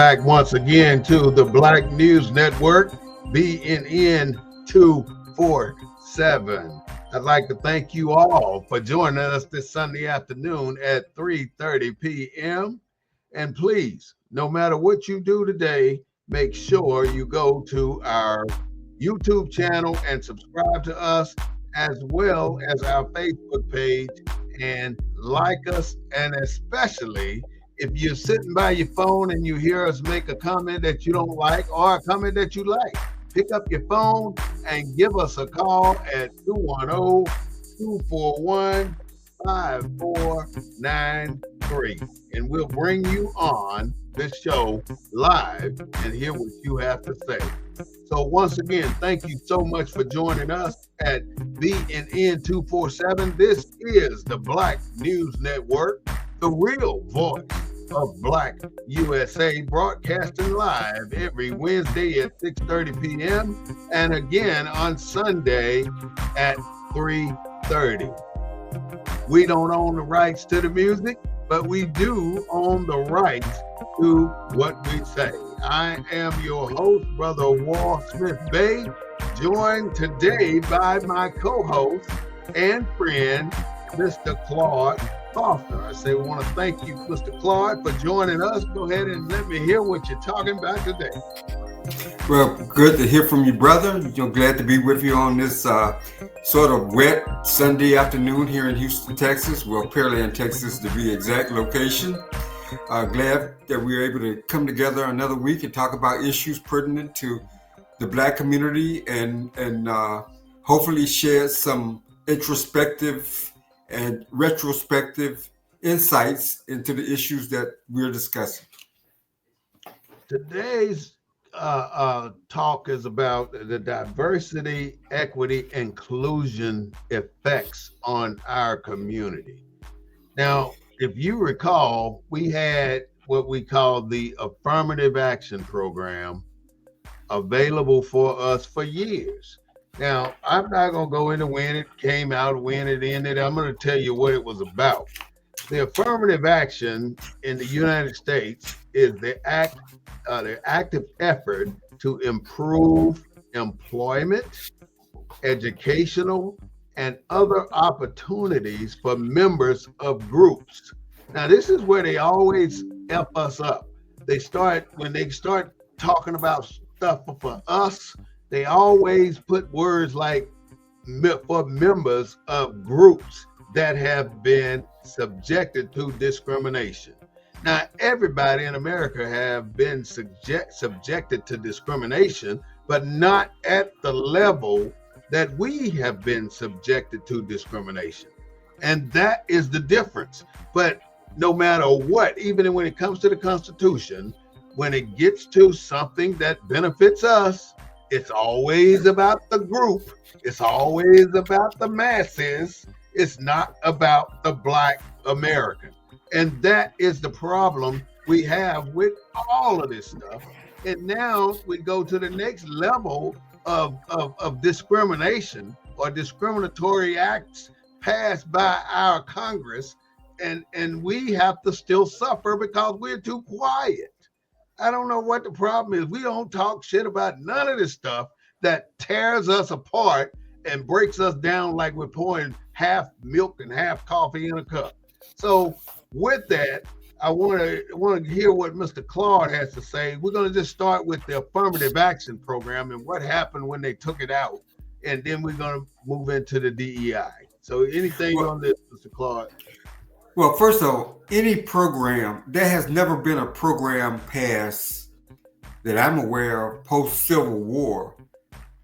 back once again to the Black News Network, BNN 247. I'd like to thank you all for joining us this Sunday afternoon at 3:30 p.m. And please, no matter what you do today, make sure you go to our YouTube channel and subscribe to us, as well as our Facebook page, and like us. And especially if you're sitting by your phone and you hear us make a comment that you don't like or a comment that you like, pick up your phone and give us a call at 210-241-5493. And we'll bring you on this show live and hear what you have to say. So once again, thank you so much for joining us at BNN 247. This is the Black News Network, the real voice of Black USA, broadcasting live every Wednesday at 6:30 p.m. and again on Sunday at 3:30. We don't own the rights to the music, but we do own the rights to what we say. I am your host, Brother Walt Smith-Bey, joined today by my co-host and friend, Mr. Claude. I say we want to thank you, Mr. Claude, for joining us. Go ahead and let me hear what you're talking about today. Well, good to hear from you, brother. Glad to be with you on this sort of wet Sunday afternoon here in Houston, Texas. Well, Pearland, Texas, to be exact location. Glad that we were able to come together another week and talk about issues pertinent to the Black community and hopefully share some introspective and retrospective insights into the issues that we're discussing. Today's talk is about the diversity, equity, inclusion effects on our community. Now, if you recall, we had what we call the Affirmative Action program available for us for years. Now, I'm not going to go into when it came out, when it ended. I'm going to tell you what it was about. The affirmative action in the United States is the active effort to improve employment, educational, and other opportunities for members of groups. Now, this is where they always F us up. When they start talking about stuff for us, they always put words like for members of groups that have been subjected to discrimination. Now, everybody in America have been subjected to discrimination, but not at the level that we have been subjected to discrimination. And that is the difference. But no matter what, even when it comes to the Constitution, when it gets to something that benefits us, it's always about the group. It's always about the masses. It's not about the Black American. And that is the problem we have with all of this stuff. And now we go to the next level of discrimination or discriminatory acts passed by our Congress. And we have to still suffer because we're too quiet. I don't know what the problem is. We don't talk shit about none of this stuff that tears us apart and breaks us down like we're pouring half milk and half coffee in a cup. So with that, I want to hear what Mr. Claude has to say. We're going to just start with the Affirmative Action program and what happened when they took it out, and then we're going to move into the DEI. So anything on this, Mr. Claude? Well, first of all, any program, there has never been a program passed that I'm aware of post-Civil War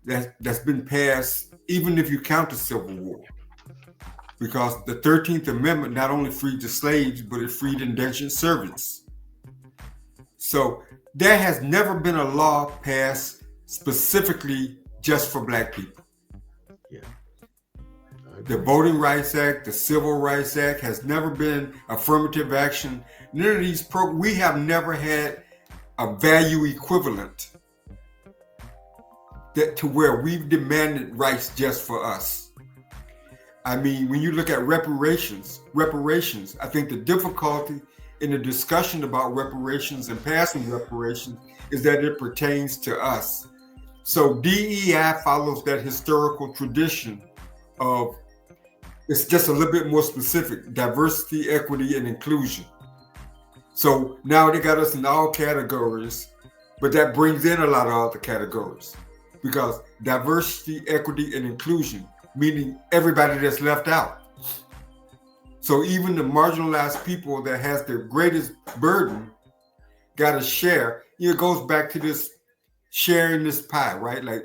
that's been passed, even if you count the Civil War. Because the 13th Amendment not only freed the slaves, but it freed indentured servants. So there has never been a law passed specifically just for Black people. Yeah. The Voting Rights Act, the Civil Rights Act has never been affirmative action. None of these we have never had a value equivalent to where we've demanded rights just for us. I mean, when you look at reparations, I think the difficulty in the discussion about reparations and passing reparations is that it pertains to us. So DEI follows that historical tradition of, it's just a little bit more specific: diversity, equity, and inclusion. So now they got us in all categories, but that brings in a lot of other categories, because diversity, equity, and inclusion, meaning everybody that's left out. So even the marginalized people that has the greatest burden got to share. It goes back to this sharing this pie, right? Like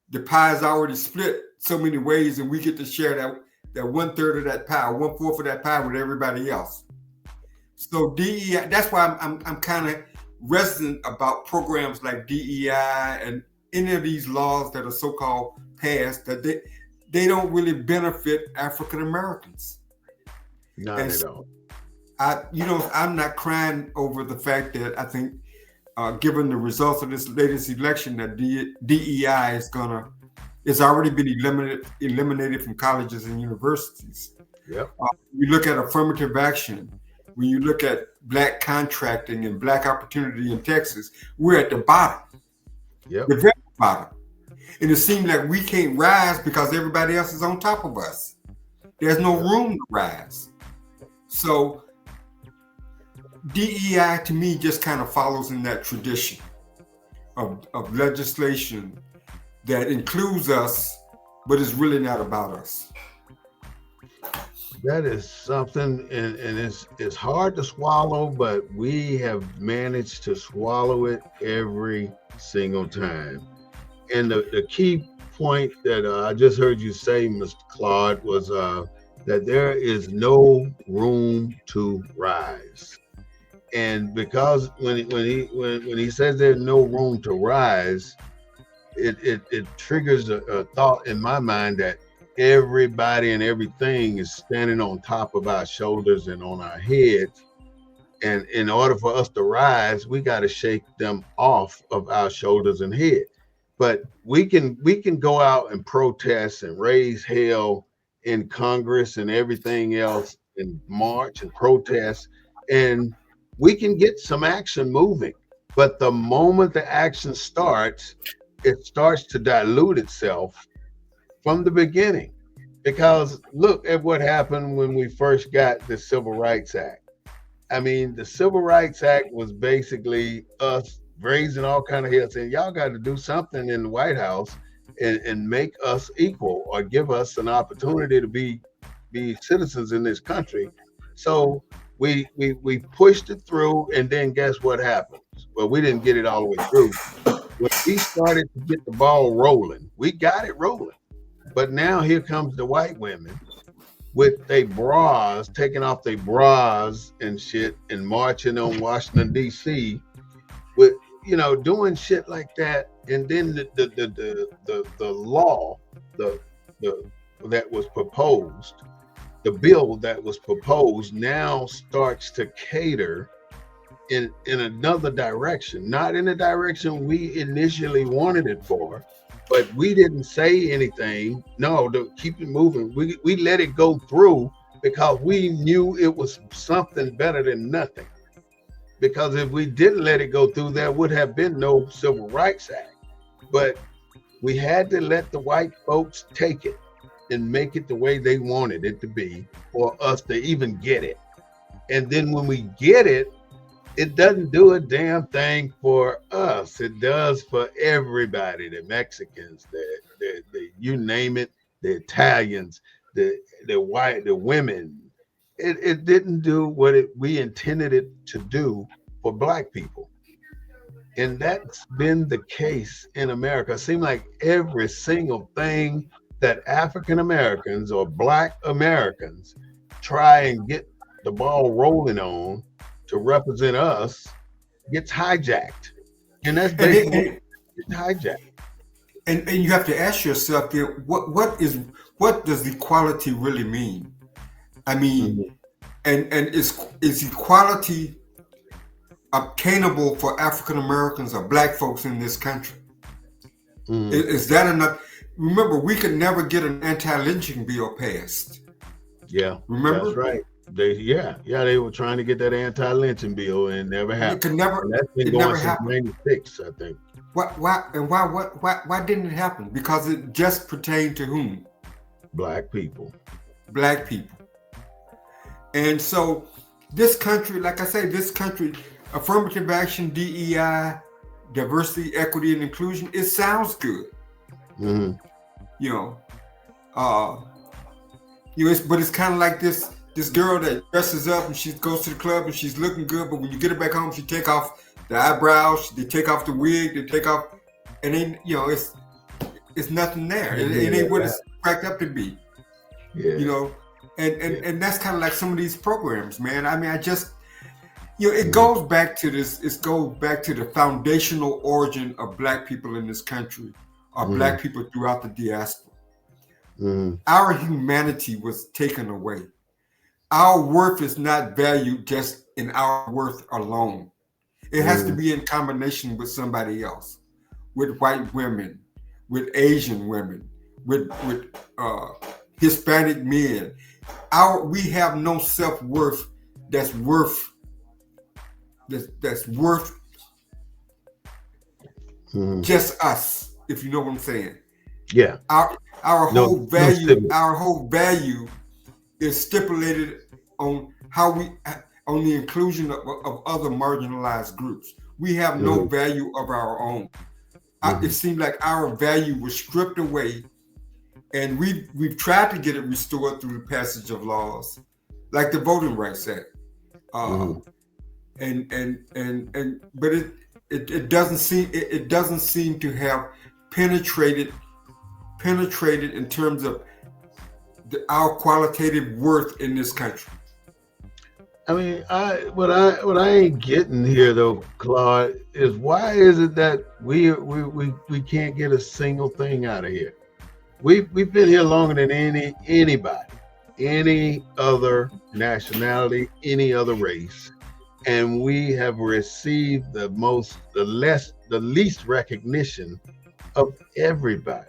the pie is already split so many ways, and we get to share that 1/3 of that pie, 1/4 of that pie with everybody else. So DEI, that's why I'm kind of reticent about programs like DEI and any of these laws that are so-called passed, that they don't really benefit African Americans. Not at all. I'm not crying over the fact that I think, given the results of this latest election, that DEI it's already been eliminated from colleges and universities. Yep. You look at affirmative action. When you look at black contracting and black opportunity in Texas, we're at the bottom. Yep. The very bottom. And it seems like we can't rise because everybody else is on top of us. There's no room to rise. So DEI to me just kind of follows in that tradition of legislation that includes us, but is really not about us. That is something, and it's hard to swallow, but we have managed to swallow it every single time. And the key point that I just heard you say, Mr. Claude, was that there is no room to rise. And because when he says there's no room to rise, it triggers a thought in my mind that everybody and everything is standing on top of our shoulders and on our heads. And in order for us to rise, we got to shake them off of our shoulders and head. But we can go out and protest and raise hell in Congress and everything else, and march and protest, and we can get some action moving. But the moment the action starts, it starts to dilute itself from the beginning. Because look at what happened when we first got the Civil Rights Act. I mean, the Civil Rights Act was basically us raising all kind of hell, saying y'all got to do something in the White House and make us equal, or give us an opportunity to be citizens in this country. So we pushed it through, and then guess what happened? Well, we didn't get it all the way through. When we started to get the ball rolling, we got it rolling. But now here comes the white women with their bras, taking off their bras and shit, and marching on Washington, D.C. with, doing shit like that. And then the law, that was proposed, the bill that was proposed now starts to cater in another direction, not in the direction we initially wanted it for. But we didn't say anything. No, to keep it moving. We let it go through because we knew it was something better than nothing. Because if we didn't let it go through, there would have been no Civil Rights Act. But we had to let the white folks take it and make it the way they wanted it to be for us to even get it. And then when we get it, it doesn't do a damn thing for us. It does for everybody, the Mexicans, the you name it, the Italians, the white, the women. It didn't do what we intended it to do for Black people. And that's been the case in America. It seems like every single thing that African Americans or Black Americans try and get the ball rolling on to represent us gets hijacked. And that's basically hijacked. And you have to ask yourself, what does equality really mean? I mean, and is equality obtainable for African Americans or Black folks in this country? Is that enough? Remember, we could never get an anti-lynching bill passed. Yeah, remember? that's right. They were trying to get that anti-lynching bill and never It happened. could never. And that's been It going never since happened. '96, I think. Why didn't it happen? Because it just pertained to whom? Black people. Black people. And so this country, like I say, affirmative action, DEI, diversity, equity, and inclusion, it sounds good. Mm-hmm. But it's kind of like this girl that dresses up and she goes to the club and she's looking good, but when you get her back home, she take off the eyebrows, they take off the wig, they take off, and then it's nothing there. It ain't what it's cracked up to be. Yeah. And that's kind of like some of these programs, man. I mean, it goes back to this. It goes back to the foundational origin of Black people in this country, or Black people throughout the diaspora. Our humanity was taken away. Our worth is not valued just in our worth alone. It has to be in combination with somebody else, with white women, with Asian women, with Hispanic men. We have no self-worth that's worth just us, if you know what I'm saying. Yeah. Our whole value is stipulated on on the inclusion of other marginalized groups. We have no value of our own. It seemed like our value was stripped away, and we've tried to get it restored through the passage of laws, like the Voting Rights Act. But it doesn't seem to have penetrated in terms of our qualitative worth in this country. I mean, what I ain't getting here though, Claude, is why is it that we can't get a single thing out of here? We've been here longer than anybody, any other nationality, any other race, and we have received the least recognition of everybody.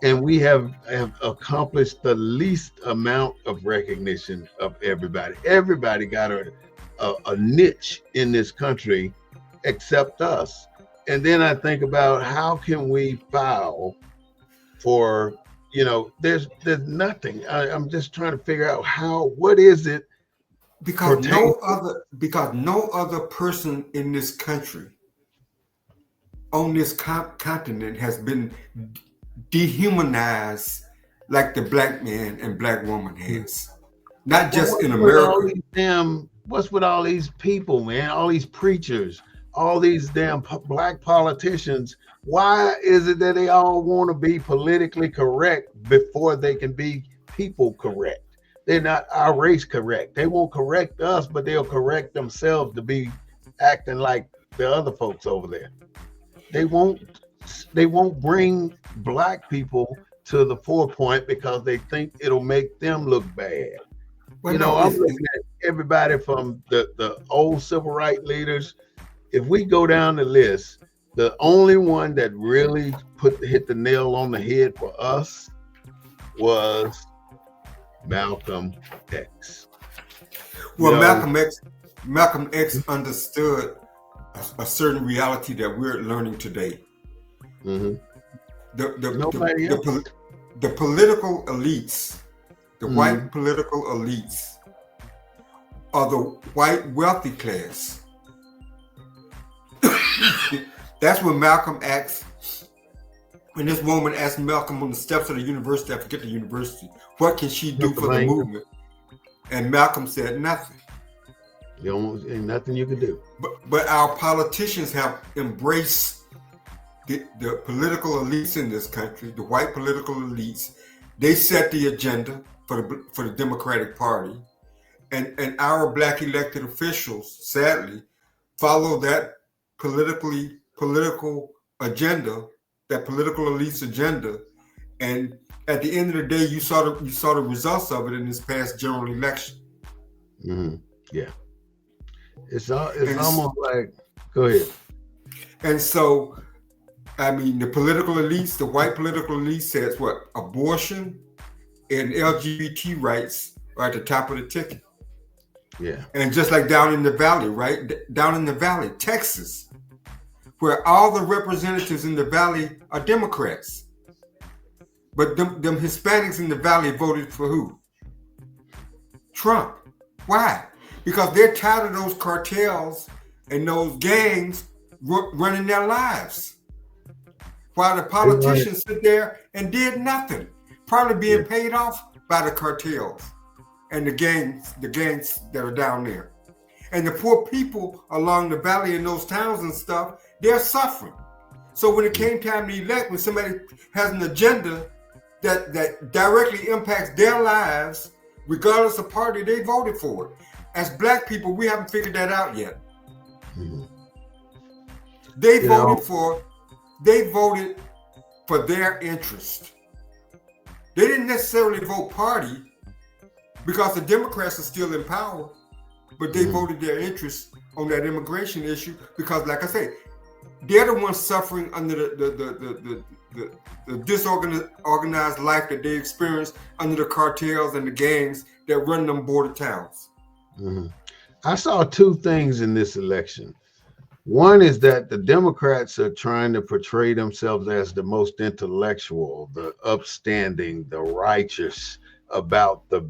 And we have accomplished the least amount of recognition of everybody. Everybody got a niche in this country except us. And then I think about how can we file for, there's nothing. I'm just trying to figure out what is it? Because no other person in this country, on this continent, has been dehumanized like the Black man and Black woman has. Not just in America. What's with all these people, man? All these preachers, all these damn Black politicians. Why is it that they all want to be politically correct before they can be people correct? They're not our race correct. They won't correct us, but they'll correct themselves to be acting like the other folks over there. They won't bring Black people to the forefront because they think it'll make them look bad. I'm looking at everybody from the old civil rights leaders. If we go down the list, the only one that really hit the nail on the head for us was Malcolm X. Well, Malcolm X understood a certain reality that we're learning today. The political elites, the white political elites, are the white wealthy class. That's when Malcolm asked, when this woman asked Malcolm on the steps of the university, I forget the university, what can she do for the movement? And Malcolm said nothing. Ain't nothing you can do. But our politicians have embraced the political elites in this country, the white political elites. They set the agenda for the Democratic Party, and our Black elected officials, sadly, follow that political agenda, that political elites agenda, and at the end of the day, you saw the results of it in this past general election. Yeah, it's almost like, go ahead. And so, I mean, the political elites, the white political elites, says what? Abortion and LGBT rights are at the top of the ticket. Yeah. And just like down in the valley, right? Down in the valley, Texas, where all the representatives in the valley are Democrats. But them Hispanics in the valley voted for who? Trump. Why? Because they're tired of those cartels and those gangs running their lives. While the politicians sit there and did nothing, probably being paid off by the cartels and the gangs that are down there. And the poor people along the valley in those towns and stuff, they're suffering. So when it came time to elect, when somebody has an agenda that directly impacts their lives, regardless of party, they voted for it. As Black people, we haven't figured that out yet. Mm-hmm. They voted for their interest. They didn't necessarily vote party because the Democrats are still in power, but they voted their interest on that immigration issue because, like I say, they're the ones suffering under the disorganized life that they experience under the cartels and the gangs that run them border towns. Mm-hmm. I saw two things in this election. One is that the Democrats are trying to portray themselves as the most intellectual, the upstanding, the righteous about the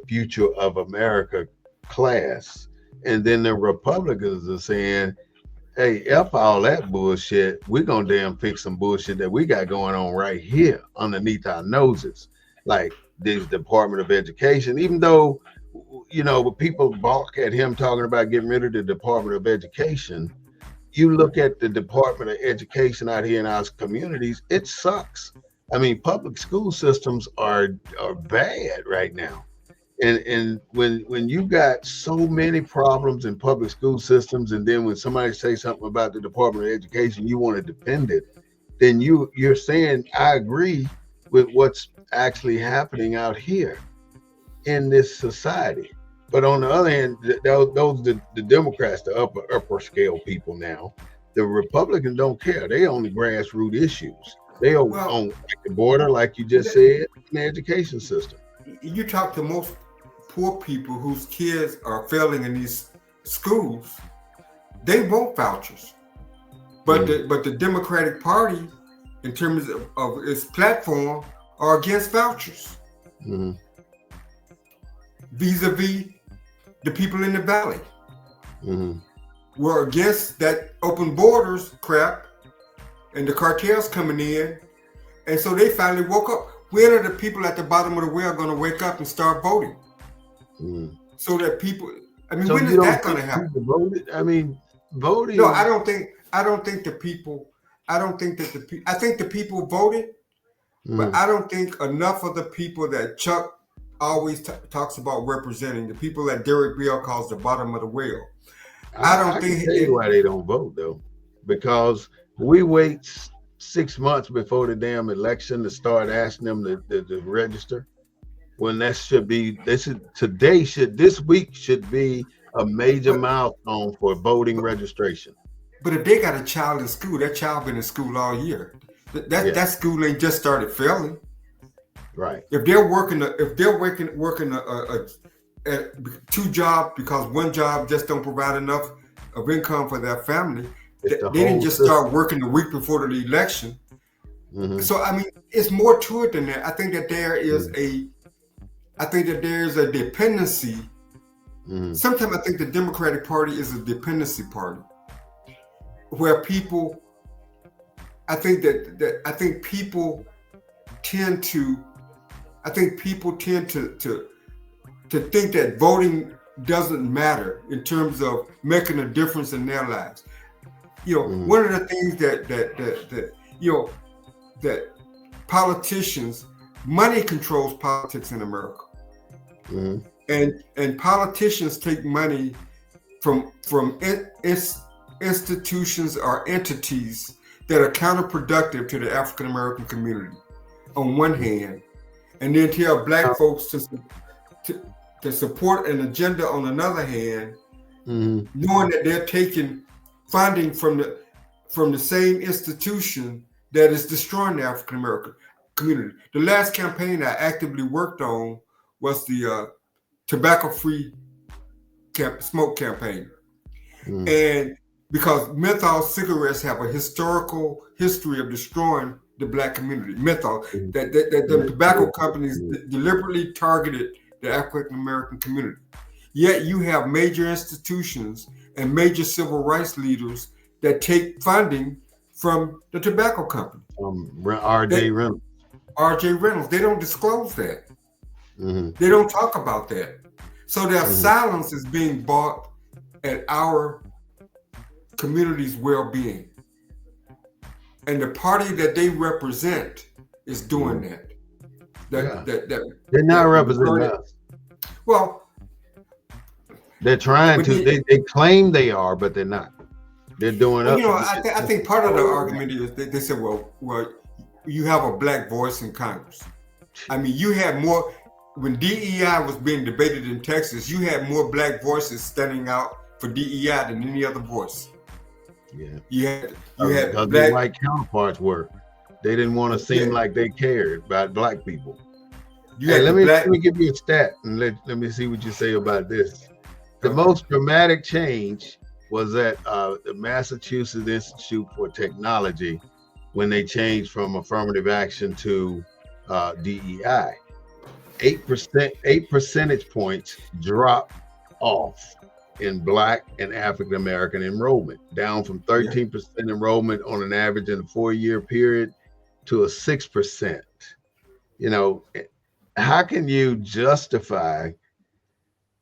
future of America class. And then the Republicans are saying, hey, F all that bullshit. We're going to damn fix some bullshit that we got going on right here underneath our noses. Like this Department of Education, even though, you know, people balk at him talking about getting rid of the Department of Education. You look at the Department of Education out here in our communities, it sucks. I mean, public school systems are bad right now. And when you got so many problems in public school systems, and then when somebody says something about the Department of Education, you want to defend it, then you're saying, I agree with what's actually happening out here in this society. But on the other hand, those the Democrats, the upper scale people now, the Republicans don't care. They on the grassroots issues. They are on the border, like you just said, in the education system. You talk to most poor people whose kids are failing in these schools, they want vouchers. But the Democratic Party, in terms of its platform, are against vouchers. Mm-hmm. Vis-a-vis the people in the valley. Mm-hmm. Were against that open borders crap and the cartels coming in. And so they finally woke up. When are the people at the bottom of the well going to wake up and start voting? Mm-hmm. So that people, I mean, so when is that going to happen? I mean, voting. No, I don't think the people, I think the people voted, but I don't think enough of the people that Chuck always talks about representing, the people that Derek Bell calls the bottom of the well. I can tell you why they don't vote though, because we wait 6 months before the damn election to start asking them to register. When that should be, this week should be a major milestone for voting registration. But if they got a child in school, that child been in school all year. That school ain't just started failing. Right. If they're working a 2 jobs because one job just don't provide enough of income for their family, they didn't just start working the week before the election. Mm-hmm. So I mean, it's more to it than that. I think that there is a dependency. Mm-hmm. Sometimes I think the Democratic Party is a dependency party, where people, I think people tend to think that voting doesn't matter in terms of making a difference in their lives. You know, one of the things that politicians, money controls politics in America, and politicians take money from institutions or entities that are counterproductive to the African American community on one hand, and then tell Black folks to support an agenda on another hand, knowing that they're taking funding from the same institution that is destroying the African American community. The last campaign I actively worked on was the tobacco-free smoke campaign. Mm. And because menthol cigarettes have a historical history of destroying the black community. Menthol, that the tobacco companies deliberately targeted the African American community. Yet you have major institutions and major civil rights leaders that take funding from the tobacco company. R.J. Reynolds. R.J. Reynolds. They don't disclose that. Mm-hmm. They don't talk about that. So their Mm-hmm. silence is being bought at our community's well-being. And the party that they represent is doing that. They're not representing us. Well, they're trying to. They claim they are, but they're not. They're doing up. I think part of the argument is they said, well, you have a black voice in Congress. I mean, you had more when DEI was being debated in Texas. You had more black voices standing out for DEI than any other voice. Yeah, you had because black their white counterparts were. They didn't want to seem like they cared about black people. Let me give you a stat and let me see what you say about this. The most dramatic change was at the Massachusetts Institute for Technology when they changed from affirmative action to DEI. 8 percentage points drop off in Black and African American enrollment, down from 13% enrollment on an average in a 4-year period to a 6%. You know, how can you justify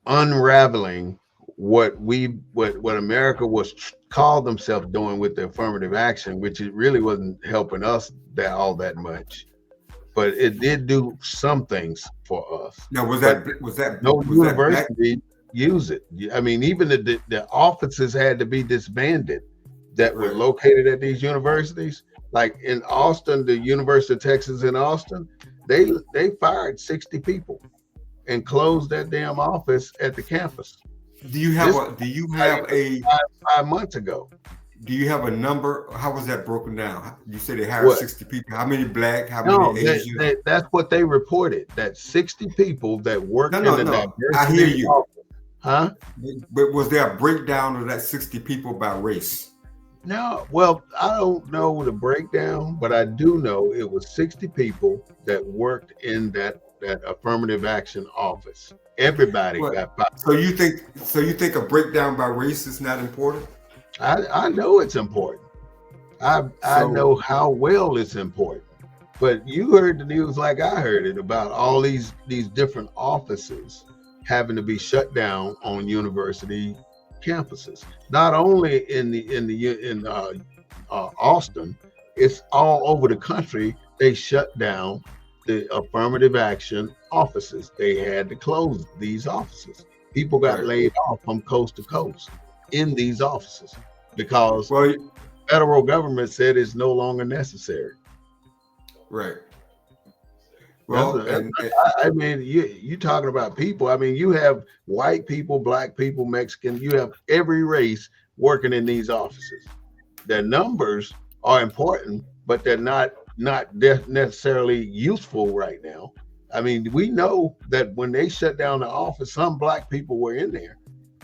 unraveling what America was called themselves doing with the affirmative action, which it really wasn't helping us all that much, but it did do some things for us. Now, was that no university use it? I mean, even the offices had to be disbanded that were located at these universities. Like in Austin, the University of Texas in Austin, they fired 60 people and closed that damn office at the campus. Do you have 5 months ago? Do you have a number? How was that broken down? You said they hired 60 people. How many Black? How many Asian? That's what they reported. That 60 people that worked in the diversity. I hear you. Office. Huh? But was there a breakdown of that 60 people by race? No. Well, I don't know the breakdown, but I do know it was 60 people that worked in that affirmative action office. Everybody got fired. So you think a breakdown by race is not important? I know it's important. I know how well it's important. But you heard the news like I heard it about all these different offices having to be shut down on university campuses. Not only in Austin, it's all over the country. They shut down the affirmative action offices. They had to close these offices. People got laid off from coast to coast in these offices because the federal government said it's no longer necessary. Right. Well, I mean, you talking about people. I mean, you have white people, Black people, Mexican. You have every race working in these offices. Their numbers are important, but they're not necessarily useful right now. I mean, we know that when they shut down the office, some Black people were in there.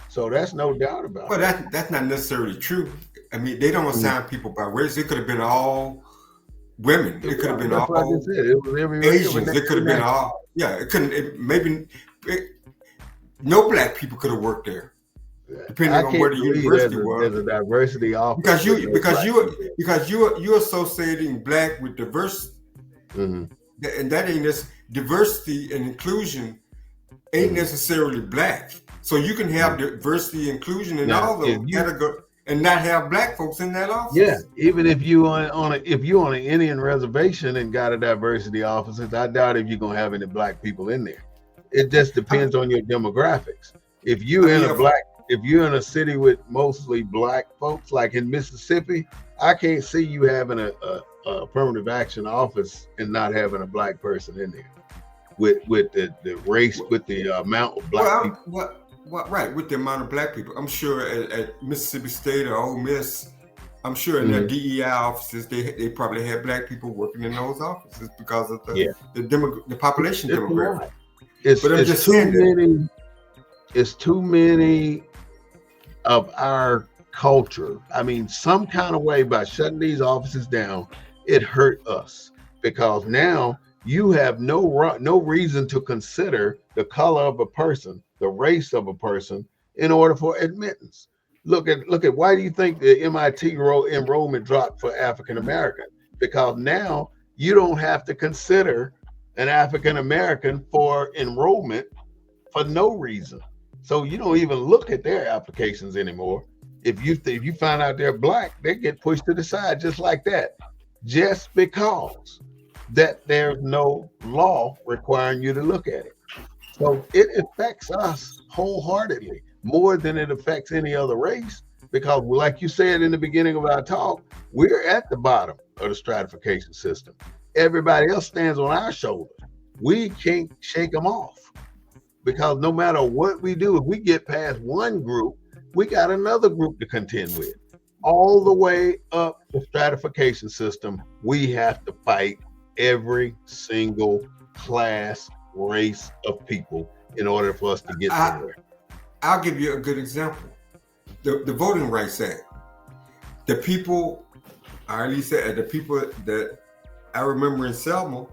So that's no doubt about it. Well, that's not necessarily true. I mean, they don't assign people by race. It could have been all women. It could have been all Asians. It could have been all. Yeah, it couldn't. No Black people could have worked there, depending on where the university was. There's a diversity office because you're associating Black with diversity, and that ain't this diversity and inclusion ain't necessarily Black. So you can have diversity inclusion in all those categories and not have Black folks in that office. Yeah, even if you on an Indian reservation and got a diversity office, I doubt if you're gonna have any Black people in there. It just depends on your demographics. If you're in a city with mostly Black folks, like in Mississippi, I can't see you having a affirmative action office and not having a Black person in there with the race, with the amount of Black people. With the amount of Black people. I'm sure at Mississippi State or Ole Miss, I'm sure in their DEI offices, they probably had Black people working in those offices because of the population demographic. It's It's too many of our culture. I mean, some kind of way by shutting these offices down, it hurt us because now you have no reason to consider the color of a person, the race of a person, in order for admittance. Look at why do you think the MIT enrollment dropped for African American? Because now you don't have to consider an African American for enrollment for no reason. So you don't even look at their applications anymore. If you find out they're black, they get pushed to the side just like that, just because that there's no law requiring you to look at it. So it affects us wholeheartedly more than it affects any other race. Because, like you said in the beginning of our talk, we're at the bottom of the stratification system. Everybody else stands on our shoulders. We can't shake them off because no matter what we do, if we get past one group, we got another group to contend with. All the way up the stratification system, we have to fight every single class, race of people in order for us to get somewhere. I'll give you a good example. The Voting Rights Act. The people, or at least the people that I remember in Selma,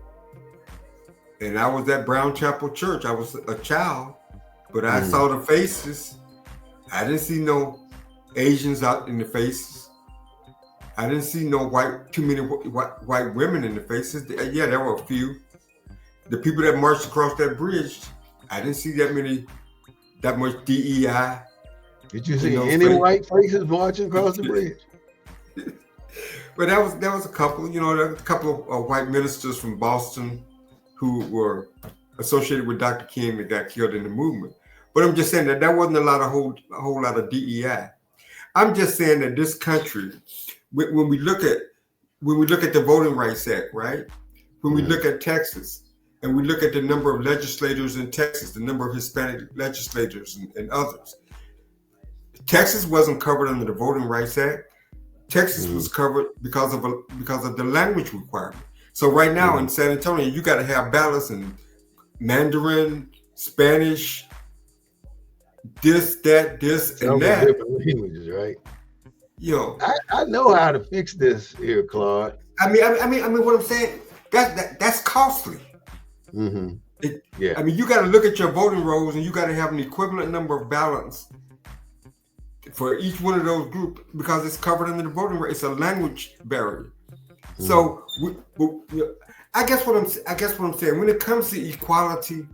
and I was at Brown Chapel Church. I was a child, but I saw the faces. I didn't see no Asians out in the faces. I didn't see too many white women in the faces. Yeah, there were a few. The people that marched across that bridge, I didn't see that much DEI. Did you see any white faces marching across the bridge? But there was a couple. There was a couple of white ministers from Boston who were associated with Dr. King that got killed in the movement. But I'm just saying that there wasn't a whole lot of DEI. I'm just saying that this country, when we look at the Voting Rights Act, right? When we look at Texas and we look at the number of legislators in Texas, the number of Hispanic legislators and others, Texas wasn't covered under the Voting Rights Act. Texas was covered because of the language requirement. So right now in San Antonio, you got to have ballots in Mandarin, Spanish, this, and that. Different languages, right? I know how to fix this here, Claude. I mean, what I'm saying, that's costly. Mm-hmm. I mean, you got to look at your voting rolls, and you got to have an equivalent number of ballots for each one of those groups because it's covered under the voting rights. It's a language barrier. Mm-hmm. So I guess what I'm saying, when it comes to equality,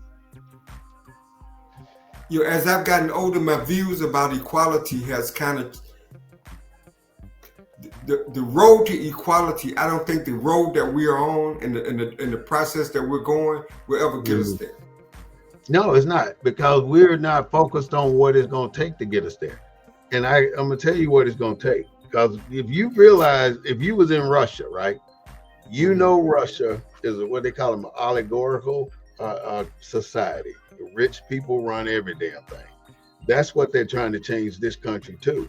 as I've gotten older, my views about equality has kind of the road to equality. I don't think the road that we are on and the process that we're going will ever get us there. No, it's not, because we're not focused on what it's going to take to get us there. And I'm going to tell you what it's going to take. Because if you realize, if you was in Russia, right, Russia is what they call an oligarchical society. The rich people run every damn thing. That's what they're trying to change this country to.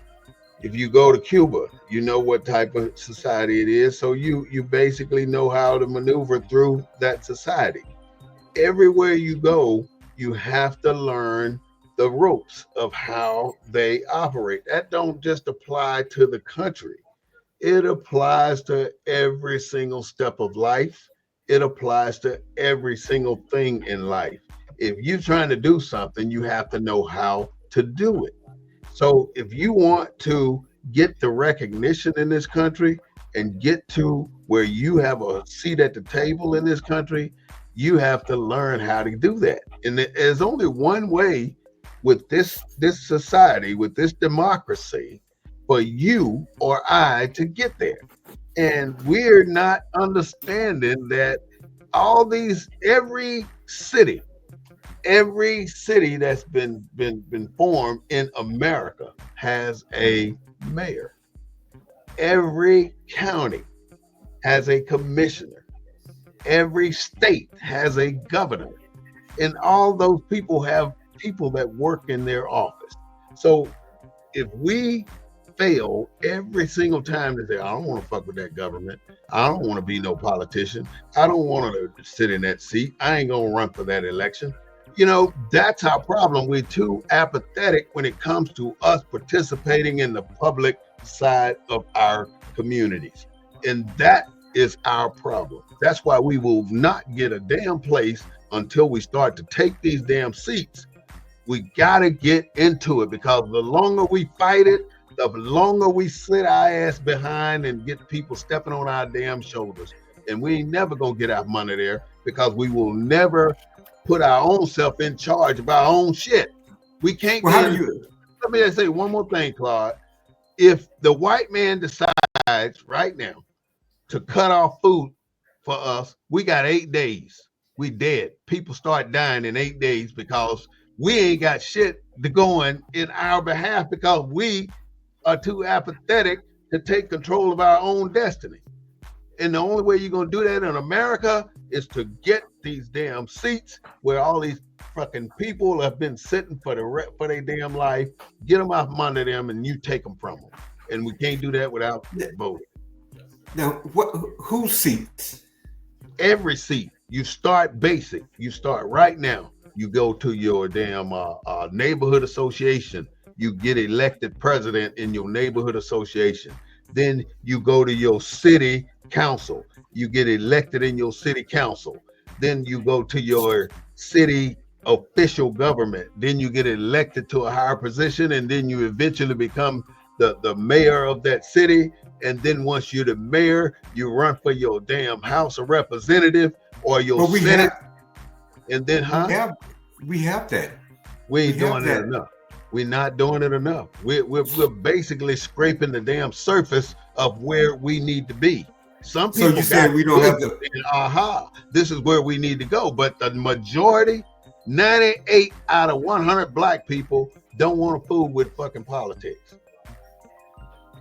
If you go to Cuba, you know what type of society it is. So you basically know how to maneuver through that society. Everywhere you go, you have to learn the ropes of how they operate. That don't just apply to the country. It applies to every single step of life. It applies to every single thing in life. If you're trying to do something, you have to know how to do it. So if you want to get the recognition in this country and get to where you have a seat at the table in this country, you have to learn how to do that. And there's only one way with this society, with this democracy, for you or I to get there. And we're not understanding that every city that's been formed in America has a mayor. Every county has a commissioner. Every state has a governor. And all those people have people that work in their office. So if we fail every single time to say, I don't want to fuck with that government. I don't want to be no politician. I don't want to sit in that seat. I ain't going to run for that election. That's our problem. We're too apathetic when it comes to us participating in the public side of our communities. And that is our problem. That's why we will not get a damn place until we start to take these damn seats. We got to get into it, because the longer we fight it, the longer we sit our ass behind and get people stepping on our damn shoulders. And we ain't never going to get our money there, because we will never put our own self in charge of our own shit. We can't. Let me just say one more thing, Claude. If the white man decides right now to cut off food for us, we got 8 days. We dead. People start dying in 8 days because we ain't got shit to going in our behalf, because we are too apathetic to take control of our own destiny. And the only way you're going to do that in America is to get these damn seats where all these fucking people have been sitting for their damn life. Get them off under them, and you take them from them. And we can't do that without voting. Now, whose seats? Every seat. You start basic. You start right now. You go to your damn neighborhood association. You get elected president in your neighborhood association. Then you go to your city council. You get elected in your city council. Then you go to your city official government. Then you get elected to a higher position, and then you eventually become the mayor of that city. And then once you're the mayor, you run for your damn House of Representative or your Senate. And then we have that. We ain't doing it enough. We're not doing it enough. We're basically scraping the damn surface of where we need to be. Some people so you said we don't have the this is where we need to go. But the majority, 98 out of 100 black people don't want to fool with fucking politics.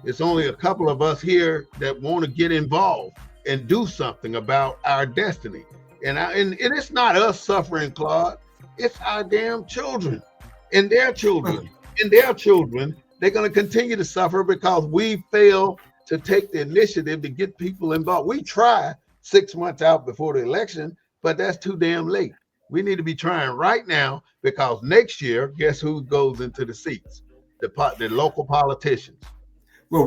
It's only a couple of us here that want to get involved and do something about our destiny. And it's not us suffering, Claude. It's our damn children and their children and their children. They're going to continue to suffer because we fail to take the initiative to get people involved. We try 6 months out before the election, but that's too damn late. We need to be trying right now, because next year, guess who goes into the seats? The local politicians. Well,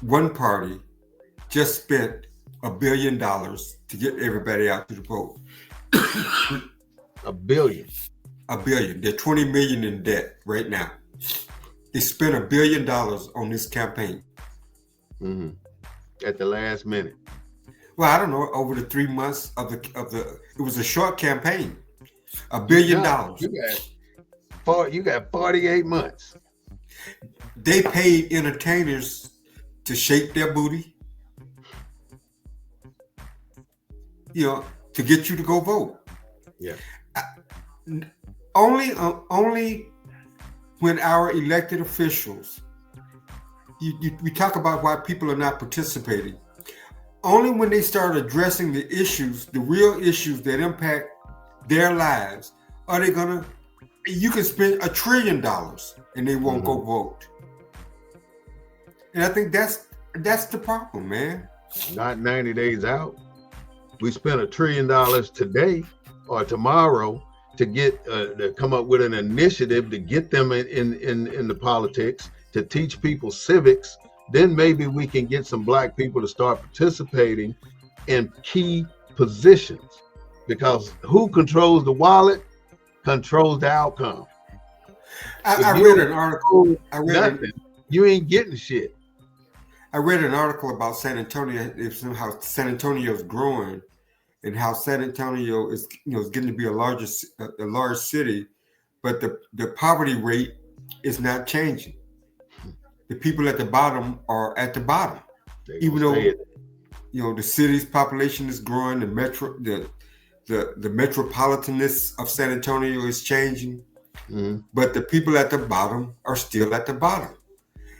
one party just spent $1 billion to get everybody out to the vote. $1 billion. $1 billion. They're $20 million in debt right now. They spent $1 billion on this campaign. Mm-hmm. At the last minute. Well, I don't know. Over the 3 months of the, it was a short campaign. $1 billion. You got 48 months. They paid entertainers to shake their booty, to get you to go vote. Yeah. Only when our elected officials, we talk about why people are not participating. Only when they start addressing the issues, the real issues that impact their lives, are they gonna. You can spend $1 trillion and they won't go vote. And I think that's the problem, man. Not 90 days out. We spent $1 trillion today or tomorrow to get to come up with an initiative to get them in the politics, to teach people civics. Then maybe we can get some black people to start participating in key positions, because who controls the wallet controls the outcome. I read an article. You ain't getting shit. I read an article about San Antonio, how San Antonio is growing, and how San Antonio is getting to be a large city, but the poverty rate is not changing. The people at the bottom are at the bottom, even though the city's population is growing. The metropolitanness of San Antonio is changing, but the people at the bottom are still at the bottom.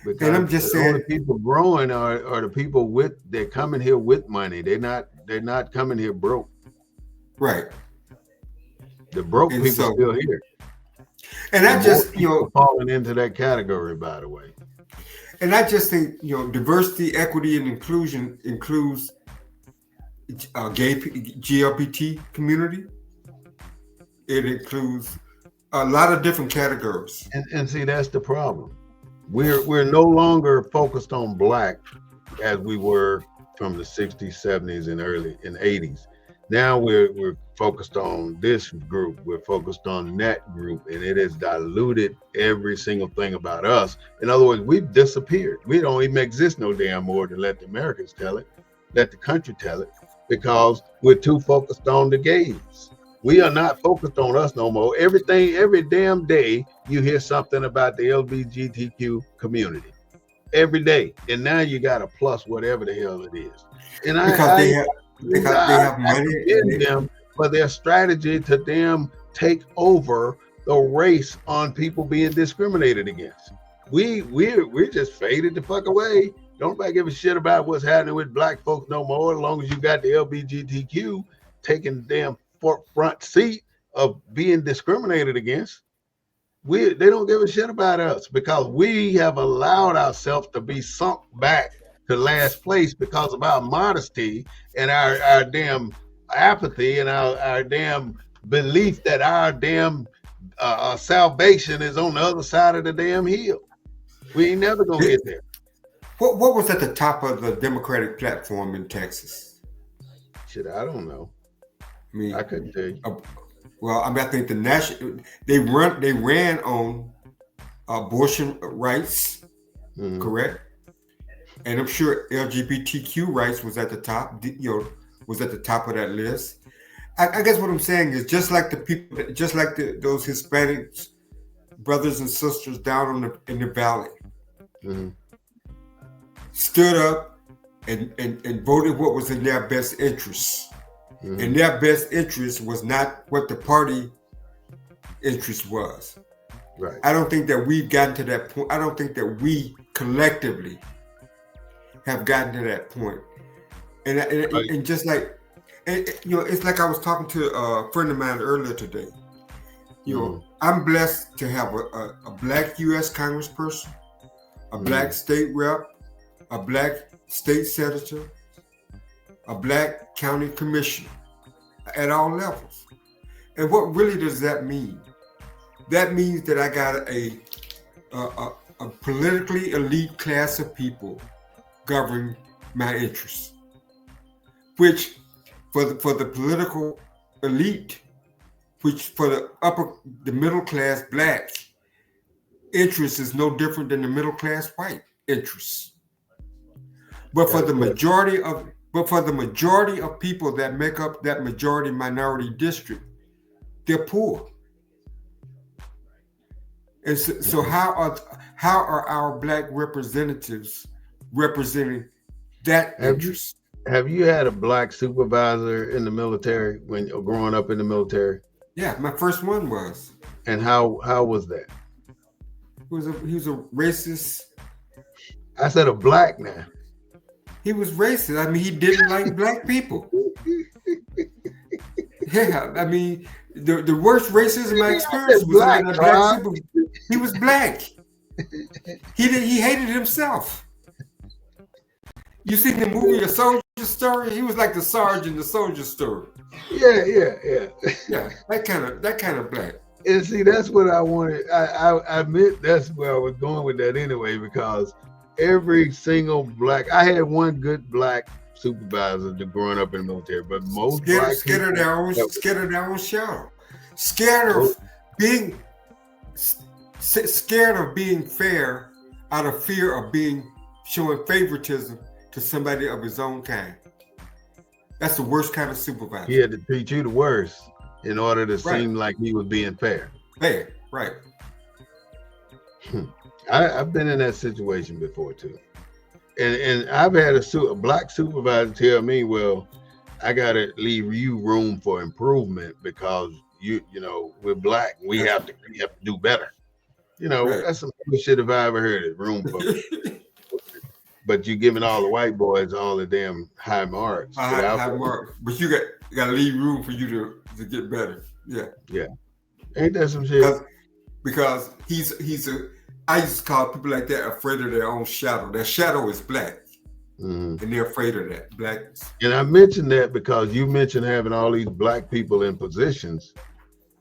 Because and I'm just saying, the people growing are the people they're coming here with money. They're not coming here broke. Right. The broke people still here. And I just falling into that category, by the way. And I just think diversity, equity, and inclusion includes gay LGBT community, It includes a lot of different categories. And see, that's the problem. We're no longer focused on black as we were from the 60s, 70s, and early in 80s. Now we're focused on this group. We're focused on that group, and it has diluted every single thing about us. In other words, we've disappeared. We don't even exist no damn more to let the Americans tell it, let the country tell it, because we're too focused on the gays. We are not focused on us no more. Everything, every damn day, you hear something about the LGBTQ community. Every day. And now you got to plus whatever the hell it is. And Because they have money. commend them for their strategy to them take over the race on people being discriminated against. We're just faded the fuck away. Don't nobody give a shit about what's happening with black folks no more, as long as you got the LGBTQ taking the damn front seat of being discriminated against. They don't give a shit about us because we have allowed ourselves to be sunk back to last place because of our modesty and our damn apathy and our damn belief that our damn salvation is on the other side of the damn hill. We ain't never gonna get there. What was at the top of the Democratic platform in Texas? Shit, I don't know. I mean, I couldn't tell you. Well, I mean, I think the national they ran on abortion rights, correct? And I'm sure LGBTQ rights was at the top. Was at the top of that list. I guess what I'm saying is just like the people, just like those Hispanic brothers and sisters down in the valley, stood up and voted what was in their best interests. And their best interest was not what the party interest was. Right. I don't think that we've gotten to that point. I don't think that we collectively have gotten to that point. And just like, it's like I was talking to a friend of mine earlier today. I'm blessed to have a black U.S. congressperson, a black state rep, a black state senator, a black county commissioner at all levels. And what really does that mean? That means that I got a politically elite class of people governing my interests, which for the political elite, which for the middle class black interest is no different than the middle class white interests. But for the majority of people that make up that majority minority district, they're poor. And so how are our black representatives representing that interest? Have you had a black supervisor in the military when you're growing up in the military? Yeah, my first one was. And how was that? He was a racist. I said a black man. He was racist. I mean, he didn't like black people. Yeah, I mean, the worst racism I experienced was black. He was black. He hated himself. You seen the movie A Soldier Story? He was like the Sarge in the Soldier Story. Yeah. Yeah, that kind of black. And see, that's what I wanted. I admit that's where I was going with that anyway, because every single black, I had one good black supervisor growing up in the military, but most scared of their own shadow, scared of being fair out of fear of showing favoritism to somebody of his own kind. That's the worst kind of supervisor. He had to treat you the worst in order to seem like he was being fair. Fair, right. I've been in that situation before too. And I've had a black supervisor tell me, well, I gotta leave you room for improvement because you know, we're black. We have to do better. You know, that's some shit if I ever heard it. Room for but you giving all the white boys all the damn high marks. High marks. But you got to leave room for you to get better. Yeah. Yeah. Ain't that some shit? Because I used to call people like that afraid of their own shadow. Their shadow is black. And they're afraid of that blackness. And I mentioned that because you mentioned having all these black people in positions.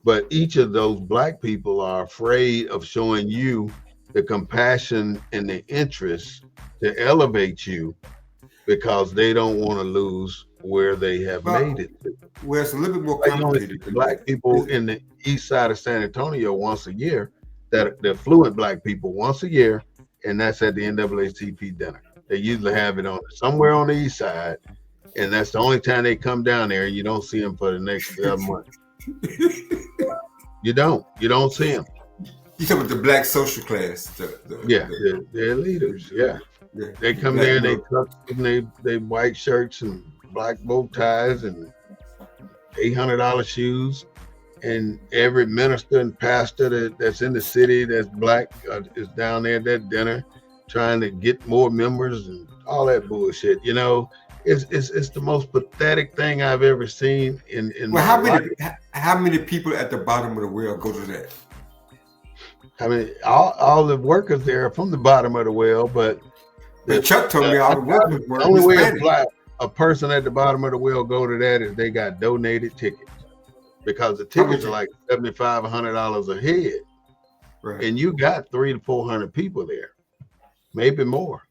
But each of those black people are afraid of showing you the compassion and the interest to elevate you because they don't want to lose where they have made it. Well, it's a little bit more You only see complicated. black people in the east side of San Antonio once a year, that the fluent black people once a year, and that's at the NAACP dinner. They usually have it on somewhere on the east side, and that's the only time they come down there. You don't see them for the next 7 months. You don't see them. You talking about the black social class? They're leaders. Yeah. They come there and they tuck in they white shirts and black bow ties and $800 shoes, and every minister and pastor that's in the city that's black is down there at that dinner trying to get more members and all that bullshit. You know, it's the most pathetic thing I've ever seen in well, how many people at the bottom of the well go to that? I mean, all the workers there are from the bottom of the well, but Chuck told me all the workers were the only way Hispanic. a person at the bottom of the well go to that is they got donated tickets, because the tickets are like $75, $100 a head, Right. and you got 300 to 400 people there, maybe more.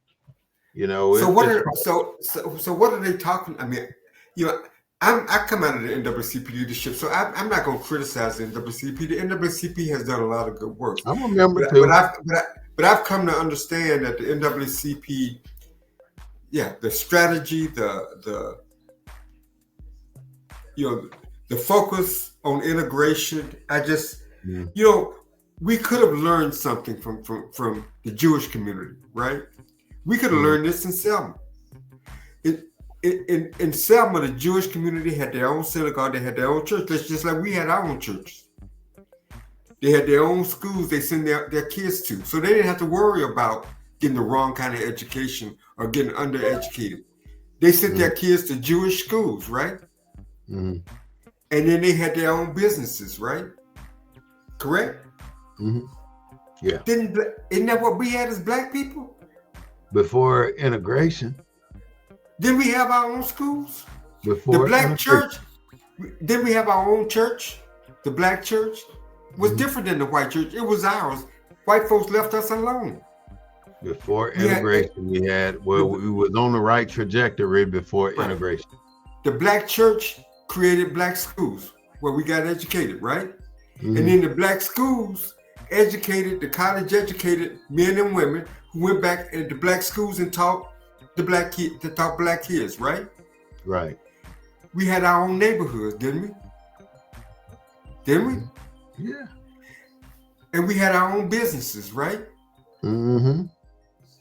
You know. So what are they talking? I mean, you know, I come out of the NAACP leadership, so I'm not going to criticize the NAACP. The NAACP has done a lot of good work. I'm a member too. But I've come to understand that the NAACP, the strategy, the focus on integration. You know, we could have learned something from the Jewish community, right? We could have learned this in Selma. In Selma, the Jewish community had their own synagogue, they had their own church, just like we had our own churches. They had their own schools they send their kids to. So they didn't have to worry about getting the wrong kind of education or getting undereducated. They sent their kids to Jewish schools, right? And then they had their own businesses, right? Correct? Yeah. Isn't that what we had as black people? Before integration. Didn't we have our own schools? Before the black church, didn't we have our own church? The black church was different than the white church. It was ours. White folks left us alone. Before integration, we was on the right trajectory before integration. The black church created black schools where we got educated, right? And then the black schools educated the college educated men and women who went back into black schools and taught black kids, right? Right. We had our own neighborhoods, didn't we? Yeah. And we had our own businesses, right?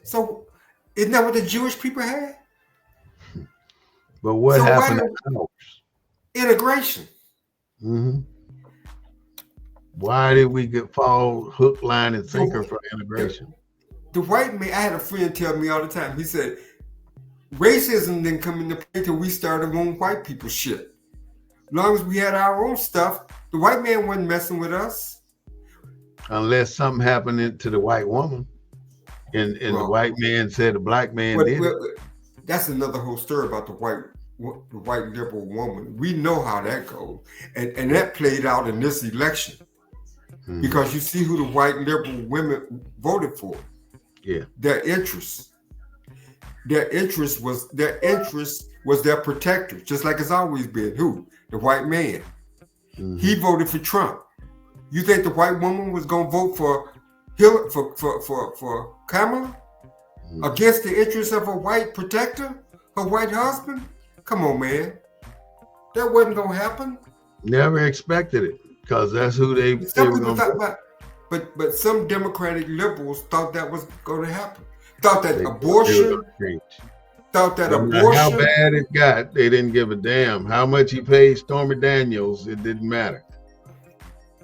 So isn't that what the Jewish people had? But what happened to ours? Integration. Why did we fall hook, line, and sinker for integration? The white man, I had a friend tell me all the time, he said, racism didn't come into play till we started on white people's shit. As long as we had our own stuff, the white man wasn't messing with us. Unless something happened to the white woman. And the white man said the black man did it. That's another whole story about the white liberal woman. We know how that goes. And that played out in this election. Because you see who the white liberal women voted for. Yeah. Their interest was their protector, just like it's always been. Who? The white man. He voted for Trump. You think the white woman was gonna vote for Hillary, for Kamala against the interests of a white protector, her white husband? Come on, man. That wasn't gonna happen. Never expected it, because that's who they were gonna but some Democratic liberals thought that was gonna happen. Thought that abortion. How bad it got, they didn't give a damn. How much he paid Stormy Daniels, it didn't matter.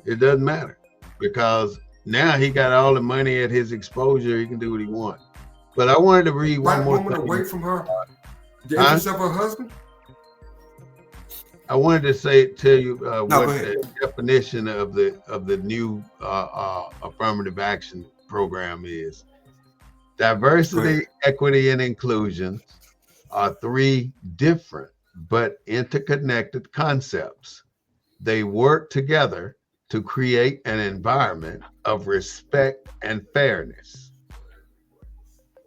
It doesn't matter, because now he got all the money at his exposure. He can do what he wants. But I wanted to read one more thing. Away from her, the interest of her husband. I wanted to tell you what the definition of the new affirmative action program is. Diversity, equity, and inclusion are three different but interconnected concepts. They work together to create an environment of respect and fairness.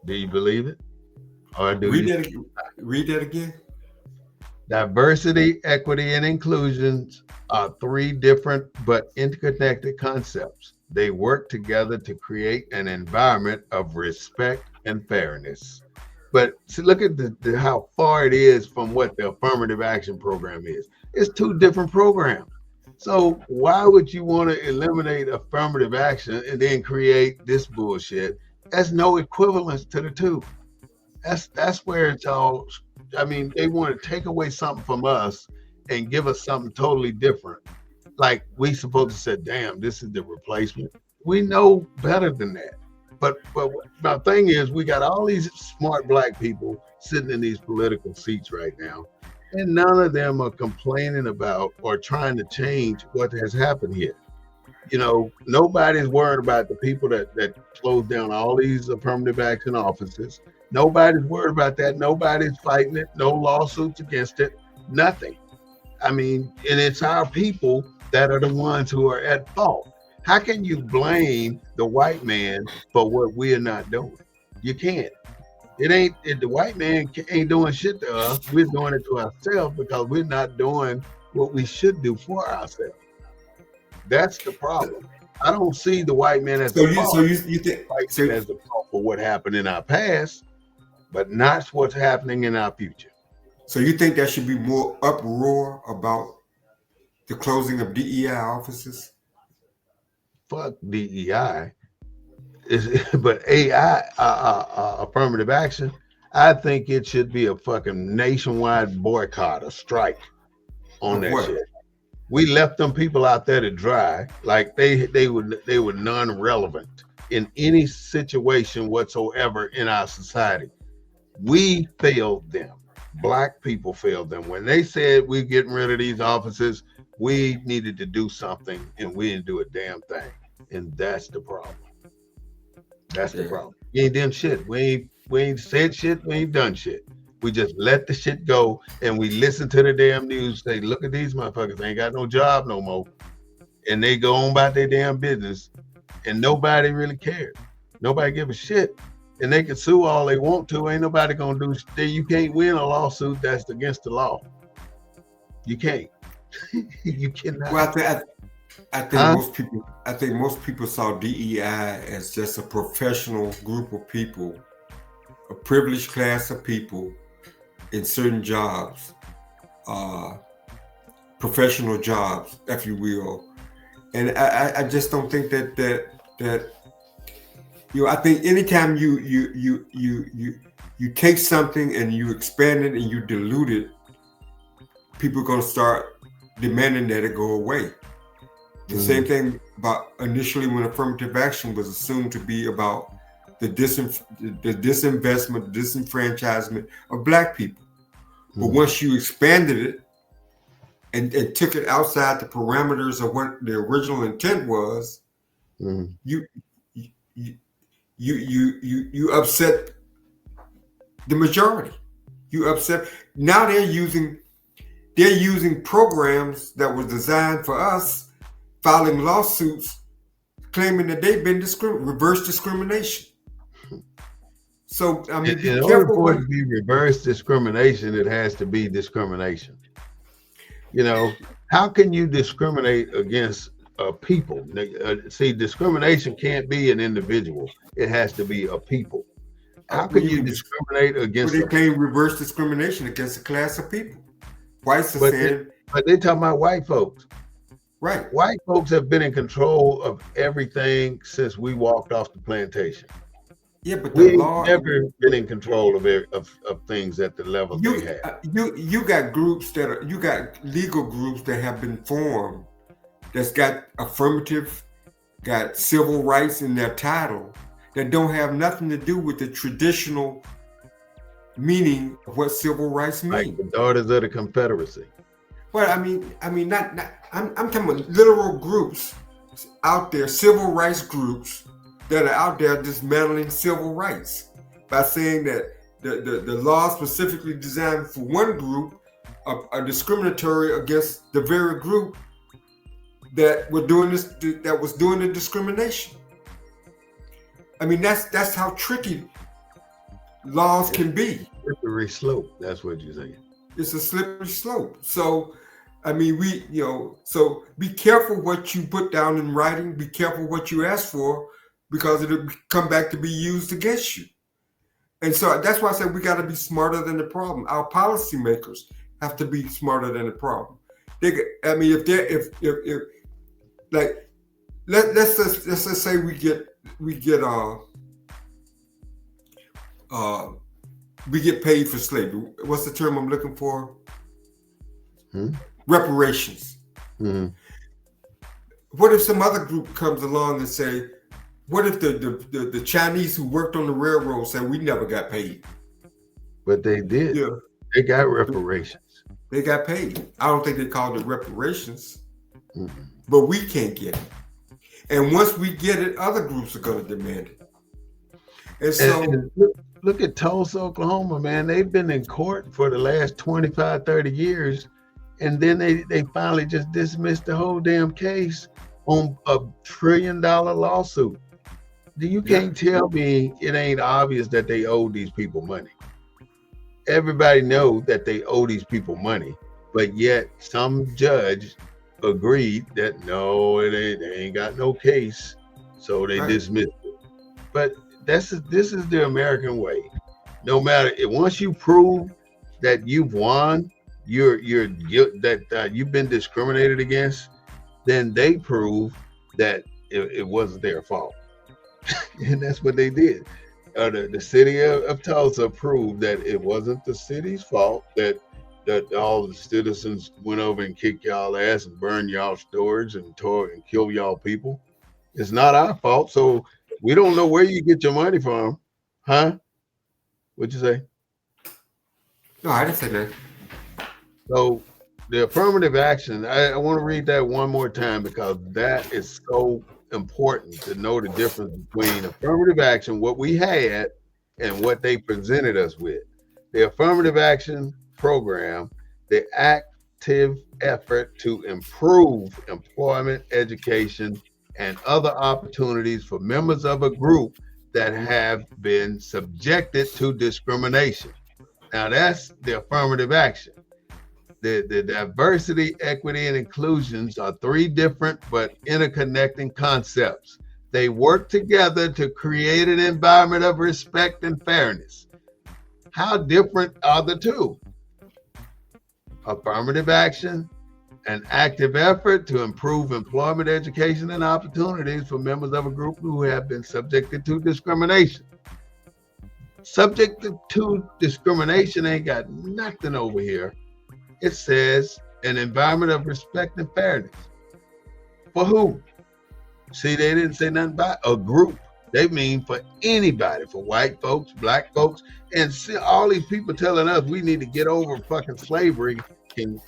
Do you believe it? Or do Read you? that. Read that again. Diversity, equity, and inclusion are three different but interconnected concepts. They work together to create an environment of respect and fairness. But see, look at how far it is from what the affirmative action program is. It's two different programs. So why would you want to eliminate affirmative action and then create this bullshit? That's no equivalence to the two. That's where it's all. I mean, they want to take away something from us and give us something totally different. Like we supposed to say, damn, this is the replacement. We know better than that. But my thing is, we got all these smart black people sitting in these political seats right now, and none of them are complaining about or trying to change what has happened here. You know, nobody's worried about the people that closed down all these affirmative action offices. Nobody's worried about that. Nobody's fighting it. No lawsuits against it. Nothing. I mean, and it's our people that are the ones who are at fault. How can you blame the white man for what we are not doing? You can't. The white man ain't doing shit to us. We're doing it to ourselves because we're not doing what we should do for ourselves. That's the problem. I don't see the white man as the fault. So you think as the fault for what happened in our past, but not what's happening in our future. So you think there should be more uproar about the closing of DEI offices? Fuck DEI, but AI, affirmative action. I think it should be a fucking nationwide boycott, a strike on that shit. We left them people out there to dry, like they were non-relevant in any situation whatsoever in our society. We failed them. Black people failed them. When they said we're getting rid of these offices, we needed to do something, and we didn't do a damn thing. And that's the problem. That's the problem. We ain't done shit. We ain't said shit. We ain't done shit. We just let the shit go, and we listen to the damn news. Say, look at these motherfuckers. They ain't got no job no more. And they go on about their damn business, and nobody really cares. Nobody give a shit. And they can sue all they want to. Ain't nobody gonna do shit. You can't win a lawsuit that's against the law. You can't. You cannot. Well, I think most people saw DEI as just a professional group of people, a privileged class of people in certain jobs, professional jobs, if you will. And I just don't think that I think anytime you take something and you expand it and you dilute it, people are gonna start demanding that it go away. The same thing about initially when affirmative action was assumed to be about the disinvestment, disenfranchisement of Black people. But once you expanded it and took it outside the parameters of what the original intent was, you upset the majority. You upset. Now they're using programs that were designed for us, filing lawsuits claiming that they've been reverse discrimination. So I mean, in order for it to be reverse discrimination, it has to be discrimination. You know, how can you discriminate against people? See, discrimination can't be an individual. It has to be a people. How can you discriminate against? They claim reverse discrimination against a class of people. Whites are saying, but they're talking about white folks. Right. White folks have been in control of everything since we walked off the plantation. Yeah, but we've never been in control of things at the level they have. You got you got legal groups that have been formed that's got affirmative, got civil rights in their title that don't have nothing to do with the traditional meaning of what civil rights mean. Like the Daughters of the Confederacy. Well, I mean, not. I'm talking about literal groups out there, civil rights groups that are out there dismantling civil rights by saying that the law specifically designed for one group are discriminatory against the very group that were doing this, that was doing the discrimination. I mean, that's how tricky laws can be. Slippery slope. That's what you're saying. It's a slippery slope. So, I mean, so be careful what you put down in writing. Be careful what you ask for, because it'll come back to be used against you. And so that's why I said we got to be smarter than the problem. Our policymakers have to be smarter than the problem. Let's just say we get paid for slavery. What's the term I'm looking for? Reparations. What if some other group comes along and say, what if the Chinese who worked on the railroad said we never got paid? But they did. Yeah. They got reparations. They got paid. I don't think they called it reparations, but we can't get it. And once we get it, other groups are going to demand it. And so and look at Tulsa, Oklahoma, man. They've been in court for the last 25, 30 years. And then they finally just dismissed the whole damn case on a $1 trillion lawsuit. You can't tell me it ain't obvious that they owe these people money. Everybody know that they owe these people money, but yet some judge agreed that no, they ain't got no case, so they dismissed it. But this is the American way. No matter, once you prove that you've won, that you've been discriminated against, then they prove that it wasn't their fault. And that's what they did. The city of Tulsa proved that it wasn't the city's fault that all the citizens went over and kicked y'all ass and burned y'all storage and tore and killed y'all people. It's not our fault. So we don't know where you get your money from. Huh? What'd you say? No, I didn't say that. So the affirmative action, I want to read that one more time, because that is so important to know the difference between affirmative action, what we had, and what they presented us with. The affirmative action program, the active effort to improve employment, education, and other opportunities for members of a group that have been subjected to discrimination. Now that's the affirmative action. The diversity, equity, and inclusions are three different but interconnecting concepts. They work together to create an environment of respect and fairness. How different are the two? Affirmative action, an active effort to improve employment, education, and opportunities for members of a group who have been subjected to discrimination. Subjected to discrimination ain't got nothing over here. It says an environment of respect and fairness. For who? See, they didn't say nothing about a group. They mean for anybody, for white folks, black folks, and see, all these people telling us we need to get over fucking slavery can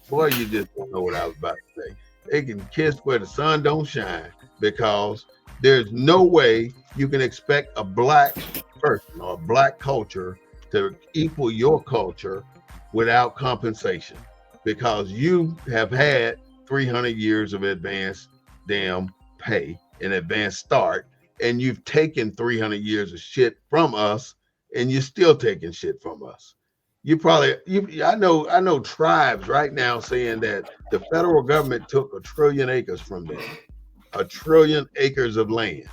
boy, you just don't know what I was about to say. They can kiss where the sun don't shine, because there's no way you can expect a black person or a black culture to equal your culture without compensation, because you have had 300 years of advanced damn pay and advanced start, and you've taken 300 years of shit from us, and you're still taking shit from us. I know tribes right now saying that the federal government took 1 trillion acres from them, 1 trillion acres of land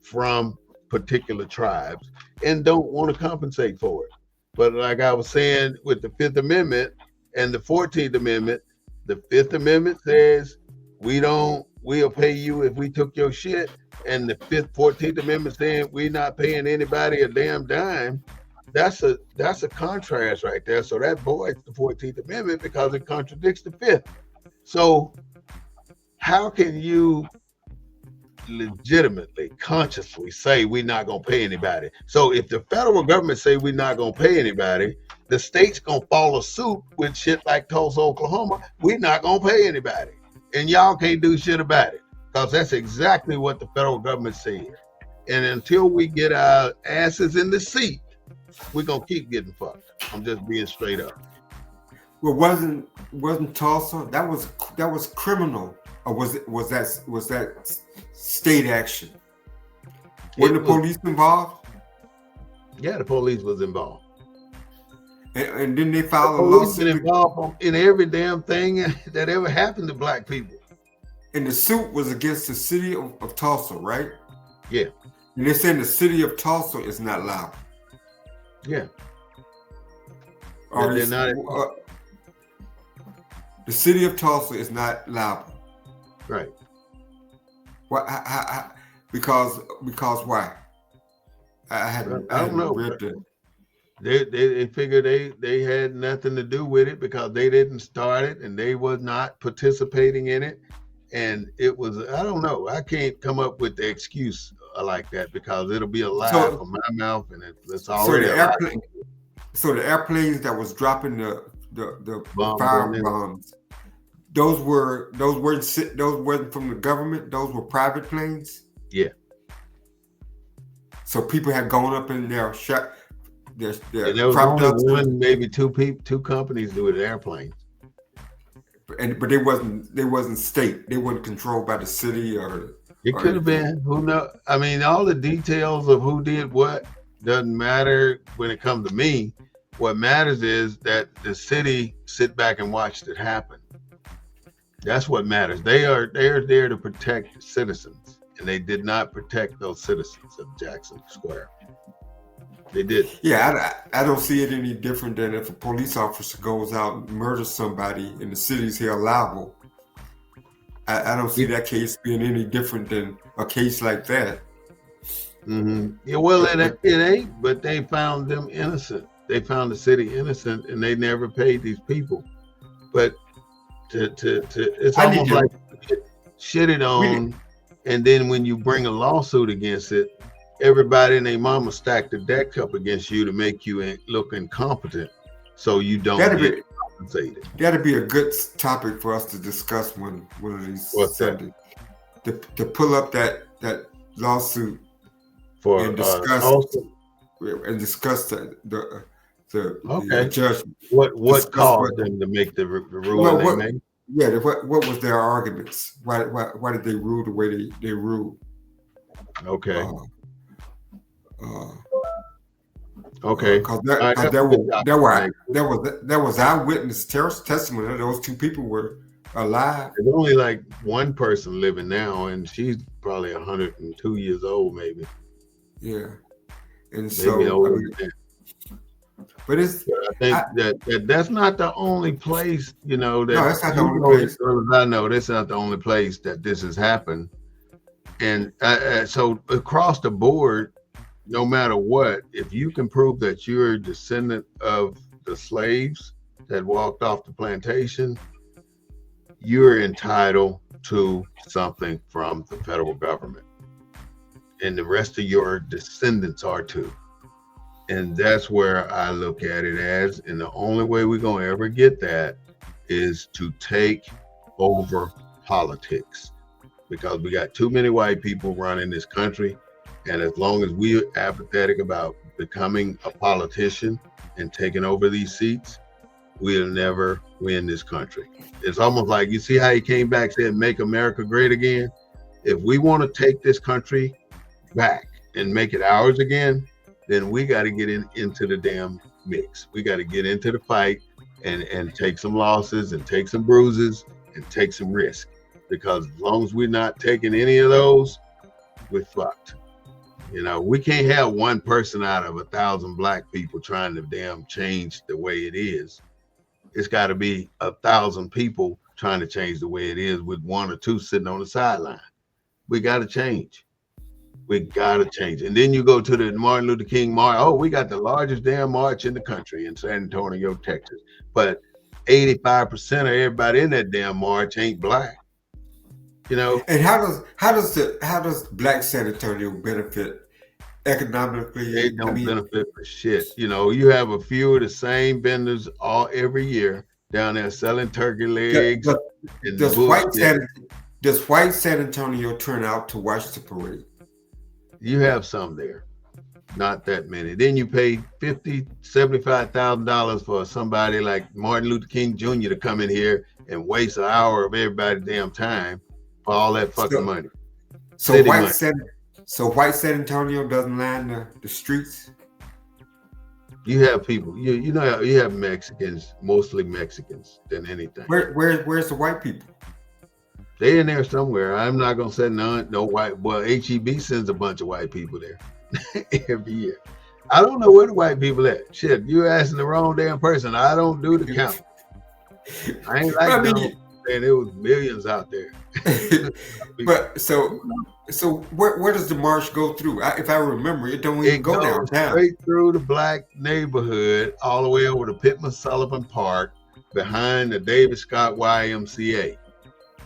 from particular tribes, and don't want to compensate for it. But like I was saying with the 5th Amendment and the 14th Amendment, the 5th Amendment says we'll pay you if we took your shit. And the 14th Amendment saying we're not paying anybody a damn dime. That's a contrast right there. So that voids the 14th Amendment because it contradicts the 5th. So how can you legitimately, consciously say we're not gonna pay anybody? So if the federal government say we're not gonna pay anybody, the state's gonna follow suit with shit like Tulsa, Oklahoma. We're not gonna pay anybody, and y'all can't do shit about it, because that's exactly what the federal government said. And until we get our asses in the seat, we're gonna keep getting fucked. I'm just being straight up. Well, wasn't Tulsa, that was criminal or was that state action? Were the police involved? Yeah, the police was involved. And then they filed a Police been lawsuit. involved in every damn thing that ever happened to black people. And the suit was against the city of Tulsa, right? Yeah. And they're saying the city of Tulsa is not liable. Yeah. Or They're not. The city of Tulsa is not liable. Right. Why? Because why? I don't know. Read that. They figured they had nothing to do with it because they didn't start it and they was not participating in it. And it was, I don't know. I can't come up with the excuse like that because it'll be a lie from my mouth, and it's already so the airplanes that was dropping the fire bombs, those weren't from the government. Those were private planes. Yeah. So people had gone up in there, shot. There was only one, maybe two companies do it, airplanes. But they wasn't state. They weren't controlled by the city or. It could have been. Who knows? I mean, all the details of who did what doesn't matter when it comes to me. What matters is that the city sit back and watched it happen. That's what matters. They are there to protect citizens, and they did not protect those citizens of Jackson Square. They did. Yeah, I don't see it any different than if a police officer goes out and murders somebody and the city's held liable. I don't see that case being any different than a case like that. Mm-hmm. Yeah, well, it ain't, but they found them innocent. They found the city innocent, and they never paid these people. But it's almost like shitted on, and then when you bring a lawsuit against it, everybody and their mama stack the deck up against you to make you look incompetent, so you don't get compensated. That'd be a good topic for us to discuss one of these Sundays. To pull up that lawsuit for and discuss the judgment. What caused them to make the ruling they made? Yeah, what was their arguments? Why did they rule the way they ruled? Okay. Okay. Because there was eyewitness testimony that those two people were alive. There's only like one person living now, and she's probably 102 years old, maybe. Yeah, and maybe so but I think that's not the only place, that. No, that's not the only place. As far as I know, that's not the only place that this has happened, and so across the board. No matter what, if you can prove that you're a descendant of the slaves that walked off the plantation, you're entitled to something from the federal government. And the rest of your descendants are too. And that's where I look at it as, and the only way we're going to ever get that is to take over politics, because we got too many white people running this country. And as long as we're apathetic about becoming a politician and taking over these seats, we'll never win this country. It's almost like, you see how he came back, said, make America great again? If we want to take this country back and make it ours again, then we got to get into the damn mix. We got to get into the fight and take some losses and take some bruises and take some risk. Because as long as we're not taking any of those, we're fucked. We can't have one person out of 1,000 black people trying to damn change the way it is. It's got to be 1,000 people trying to change the way it is with one or two sitting on the sideline. We got to change. We got to change. And then you go to the Martin Luther King march. Oh, we got the largest damn march in the country in San Antonio, Texas. But 85% of everybody in that damn march ain't black. And how does Black San Antonio benefit economically? They don't benefit for shit. You have a few of the same vendors every year down there selling turkey legs. Does white San Antonio turn out to watch the parade? You have some there, not that many. Then you pay $50,000, $75,000 for somebody like Martin Luther King Jr. to come in here and waste an hour of everybody's damn time. for all that fucking money. So City white money. White San Antonio doesn't line the streets. You have people, you know, you have Mexicans, mostly Mexicans than anything. Where's the white people? They in there somewhere. I'm not gonna say no white. Well, HEB sends a bunch of white people there every year. I don't know where the white people at. Shit, you asking the wrong damn person. I don't do the count. I ain't like that. And there was millions out there. But so where does the march go through? If I remember, it don't even go downtown. Straight through the black neighborhood, all the way over to Pittman Sullivan Park, behind the David Scott YMCA.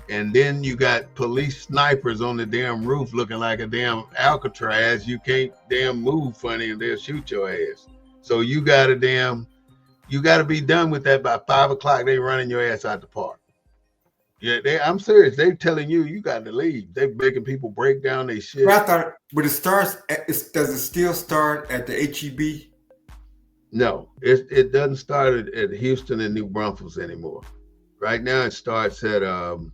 And then you got police snipers on the damn roof looking like a damn Alcatraz. You can't damn move funny and they'll shoot your ass. So you gotta be done with that by 5 o'clock. They running your ass out the park. Yeah, I'm serious. They telling you got to leave. They making people break down their shit. But I thought, but does it still start at the HEB? No, it doesn't start at Houston and New Braunfels anymore. Right now it starts at the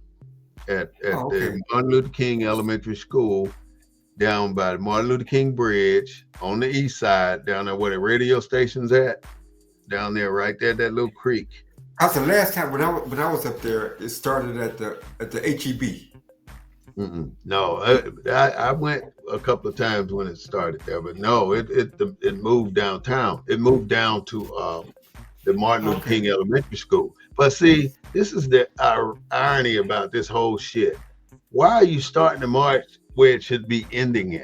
Martin Luther King Elementary School down by the Martin Luther King Bridge on the east side, down there where the radio station's at, down there right there, that little creek. That's the last time when I was up there, it started at the HEB. No, I went a couple of times when it started there, but no, it moved downtown. It moved down to the Martin Luther King Elementary School. But see, this is the irony about this whole shit. Why are you starting the march where it should be ending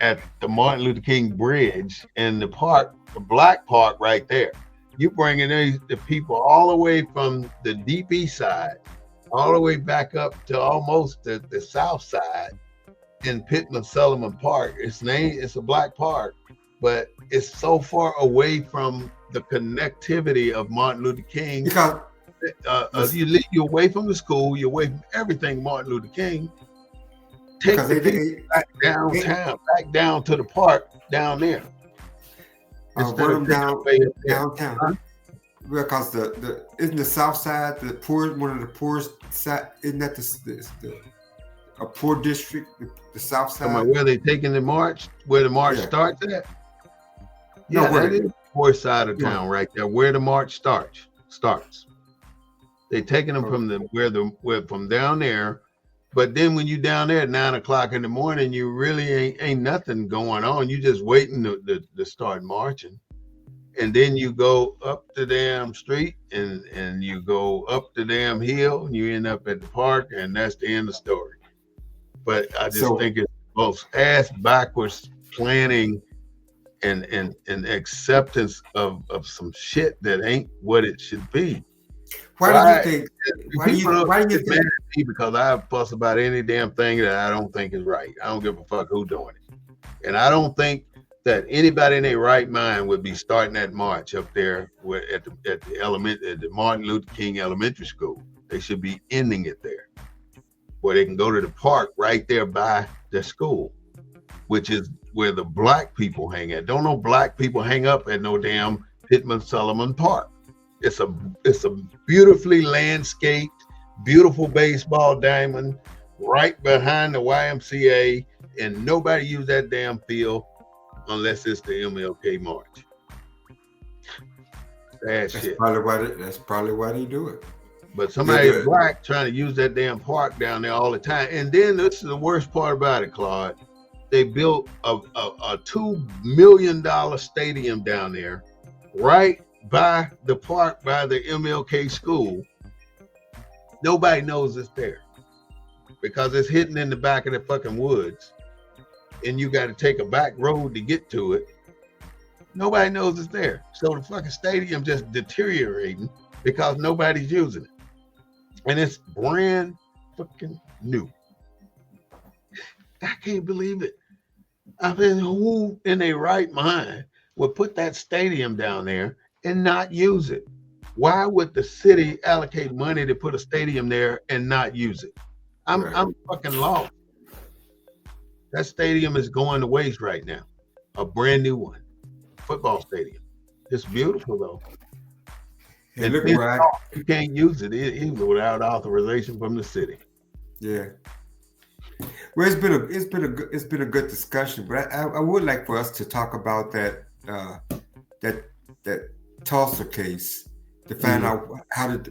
at the Martin Luther King Bridge and the park, the black park right there? You bringing the people all the way from the deep east side, all the way back up to almost the south side in Pittman Sullivan Park. It's a black park, but it's so far away from the connectivity of Martin Luther King. Because you're away from the school, you're away from everything Martin Luther King. Take the people back downtown, back down to the park down there. Instead of downtown. Huh? Because isn't the south side one of the poorest side? Isn't that a poor district? The south side. Where they taking the march? Where the march starts at? Yeah, that is the poor side of town right there. Where the march starts. They taking them from down there. But then when you down there at 9 o'clock in the morning, you really ain't nothing going on. You just waiting to start marching. And then you go up the damn street and you go up the damn hill and you end up at the park, and that's the end of the story. But I just think it's both ass backwards planning and acceptance of some shit that ain't what it should be. Why do you think? Why do you think? Mad at me because I fuss about any damn thing that I don't think is right. I don't give a fuck who doing it, and I don't think that anybody in their right mind would be starting that march up there at the Martin Luther King Elementary School. They should be ending it there, where they can go to the park right there by the school, which is where the black people hang at. Don't no black people hang up at no damn Pittman Sullivan Park. It's a beautifully landscaped, beautiful baseball diamond right behind the YMCA, and nobody use that damn field unless it's the MLK March. That's shit. That's probably why they do it. But somebody black trying to use that damn park down there all the time. And then this is the worst part about it, Claude. They built a $2 million stadium down there, right by the park, by the MLK school. Nobody knows it's there because it's hidden in the back of the fucking woods, and you got to take a back road to get to it. Nobody knows it's there. So the fucking stadium just deteriorating because nobody's using it. And it's brand fucking new. I can't believe it. I mean, who in their right mind would put that stadium down there and not use it? Why would the city allocate money to put a stadium there and not use it? I'm fucking lost. That stadium is going to waste right now. A brand new one. Football stadium. It's beautiful though. And you can't use it either without authorization from the city. Yeah. Well, it's been a good discussion, but I would like for us to talk about that that Tulsa case to find out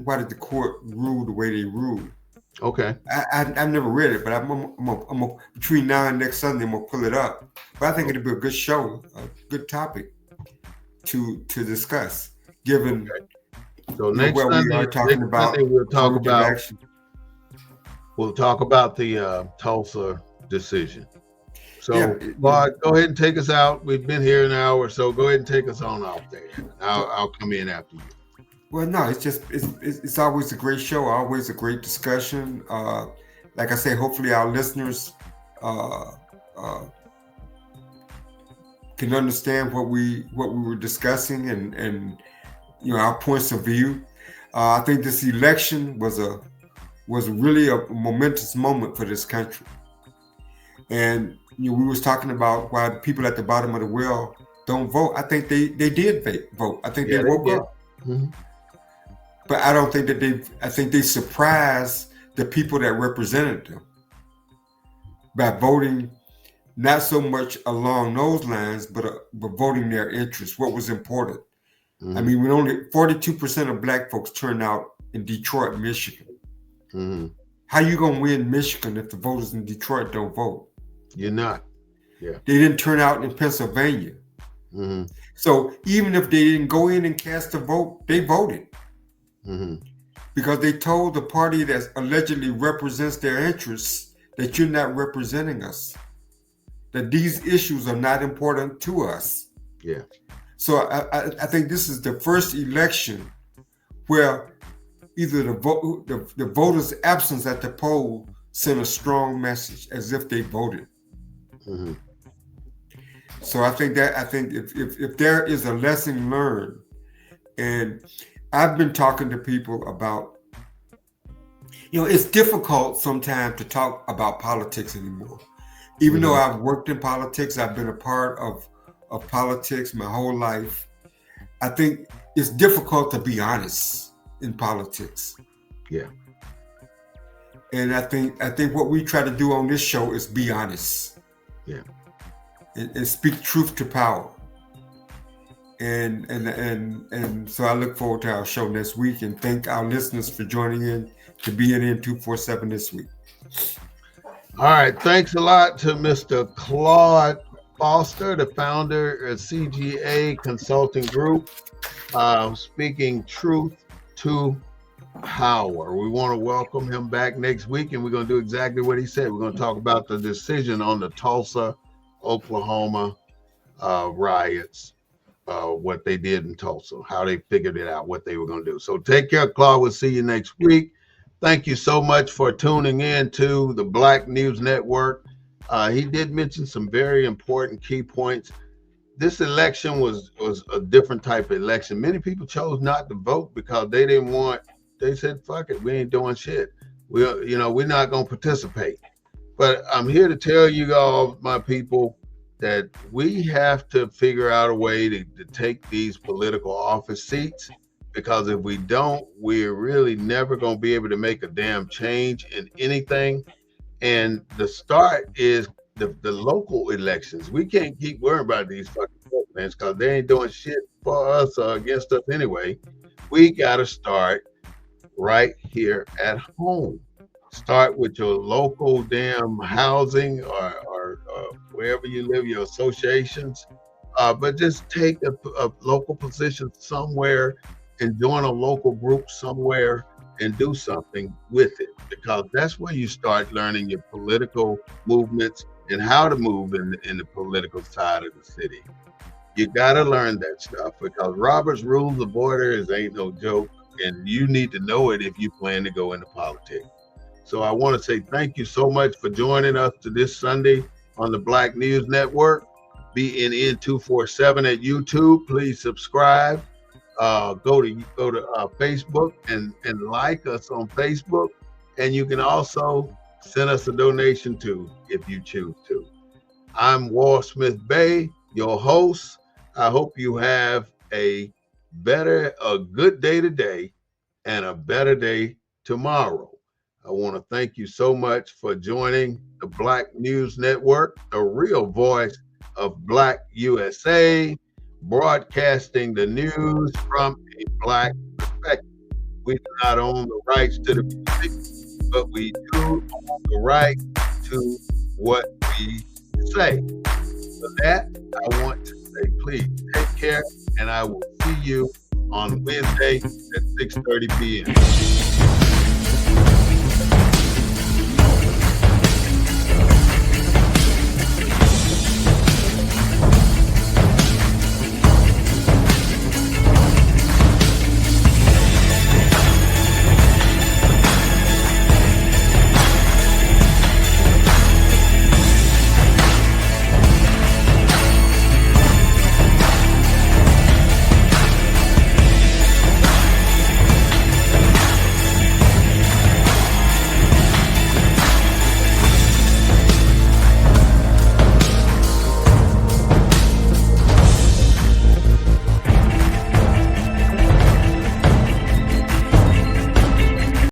why did the court rule the way they ruled. Okay. I've never read it, but between now and next Sunday, I'm gonna pull it up. But I think it'll be a good show, a good topic to discuss, given So next where we are talking about we'll talk affirmative about action. the Tulsa decision. So, Yeah, Claude, go ahead and take us out. We've been here an hour, so go ahead and take us on out there. I'll come in after you. Well, no, it's always a great show, always a great discussion. Like I say, hopefully our listeners can understand what we were discussing and our points of view. I think this election was really a momentous moment for this country. And we was talking about why the people at the bottom of the well don't vote. I think they did vote. I think they woke up. Mm-hmm. But I don't think that I think they surprised the people that represented them by voting not so much along those lines, but voting their interests, what was important. Mm-hmm. I mean, when only 42% of Black folks turned out in Detroit, Michigan. Mm-hmm. How you gonna win Michigan if the voters in Detroit don't vote? You're not. Yeah. They didn't turn out in Pennsylvania. Mm-hmm. So even if they didn't go in and cast a vote, they voted. Mm-hmm. Because they told the party that allegedly represents their interests that you're not representing us, that these issues are not important to us. Yeah. So I think this is the first election where either the voters' absence at the poll sent a strong message as if they voted. Mm-hmm. So I think if there is a lesson learned, and I've been talking to people about, it's difficult sometimes to talk about politics anymore. Even though I've worked in politics, I've been a part of politics my whole life. I think it's difficult to be honest in politics. Yeah. And I think what we try to do on this show is be honest. Yeah. And speak truth to power. And so I look forward to our show next week, and thank our listeners for joining in to BNN 247 this week. All right. Thanks a lot to Mr. Claude Foster, the founder of CGA Consulting Group, speaking truth to power. We want to welcome him back next week, and we're going to do exactly what he said. We're going to talk about the decision on the Tulsa, Oklahoma riots, what they did in Tulsa, how they figured it out, what they were going to do. So take care, Claude. We'll see you next week. Thank you so much for tuning in to the Black News Network. He did mention some very important key points. This election was a different type of election. Many people chose not to vote because they said, fuck it, we ain't doing shit. We're not going to participate. But I'm here to tell you all, my people, that we have to figure out a way to take these political office seats, because if we don't, we're really never going to be able to make a damn change in anything. And the start is the local elections. We can't keep worrying about these fucking presidents because they ain't doing shit for us or against us anyway. We got to start right here at home. Start with your local damn housing or wherever you live, your associations. But just take a local position somewhere and join a local group somewhere and do something with it, because that's where you start learning your political movements and how to move in the political side of the city. You got to learn that stuff, because Robert's Rules of Order ain't no joke, and you need to know it if you plan to go into politics. So I want to say thank you so much for joining us to this Sunday on the Black News Network, BNN 247 at YouTube. Please subscribe. Go to Facebook and like us on Facebook, and you can also send us a donation too if you choose to. I'm Smith-Bey, your host. I hope you have a good day today and a better day tomorrow. I want to thank you so much for joining the Black News Network, the real voice of Black USA, broadcasting the news from a Black perspective. We do not own the rights to the music, but we do own the right to what we say. For that, I want to say, please take care, and I will see you on Wednesday at 6:30 p.m.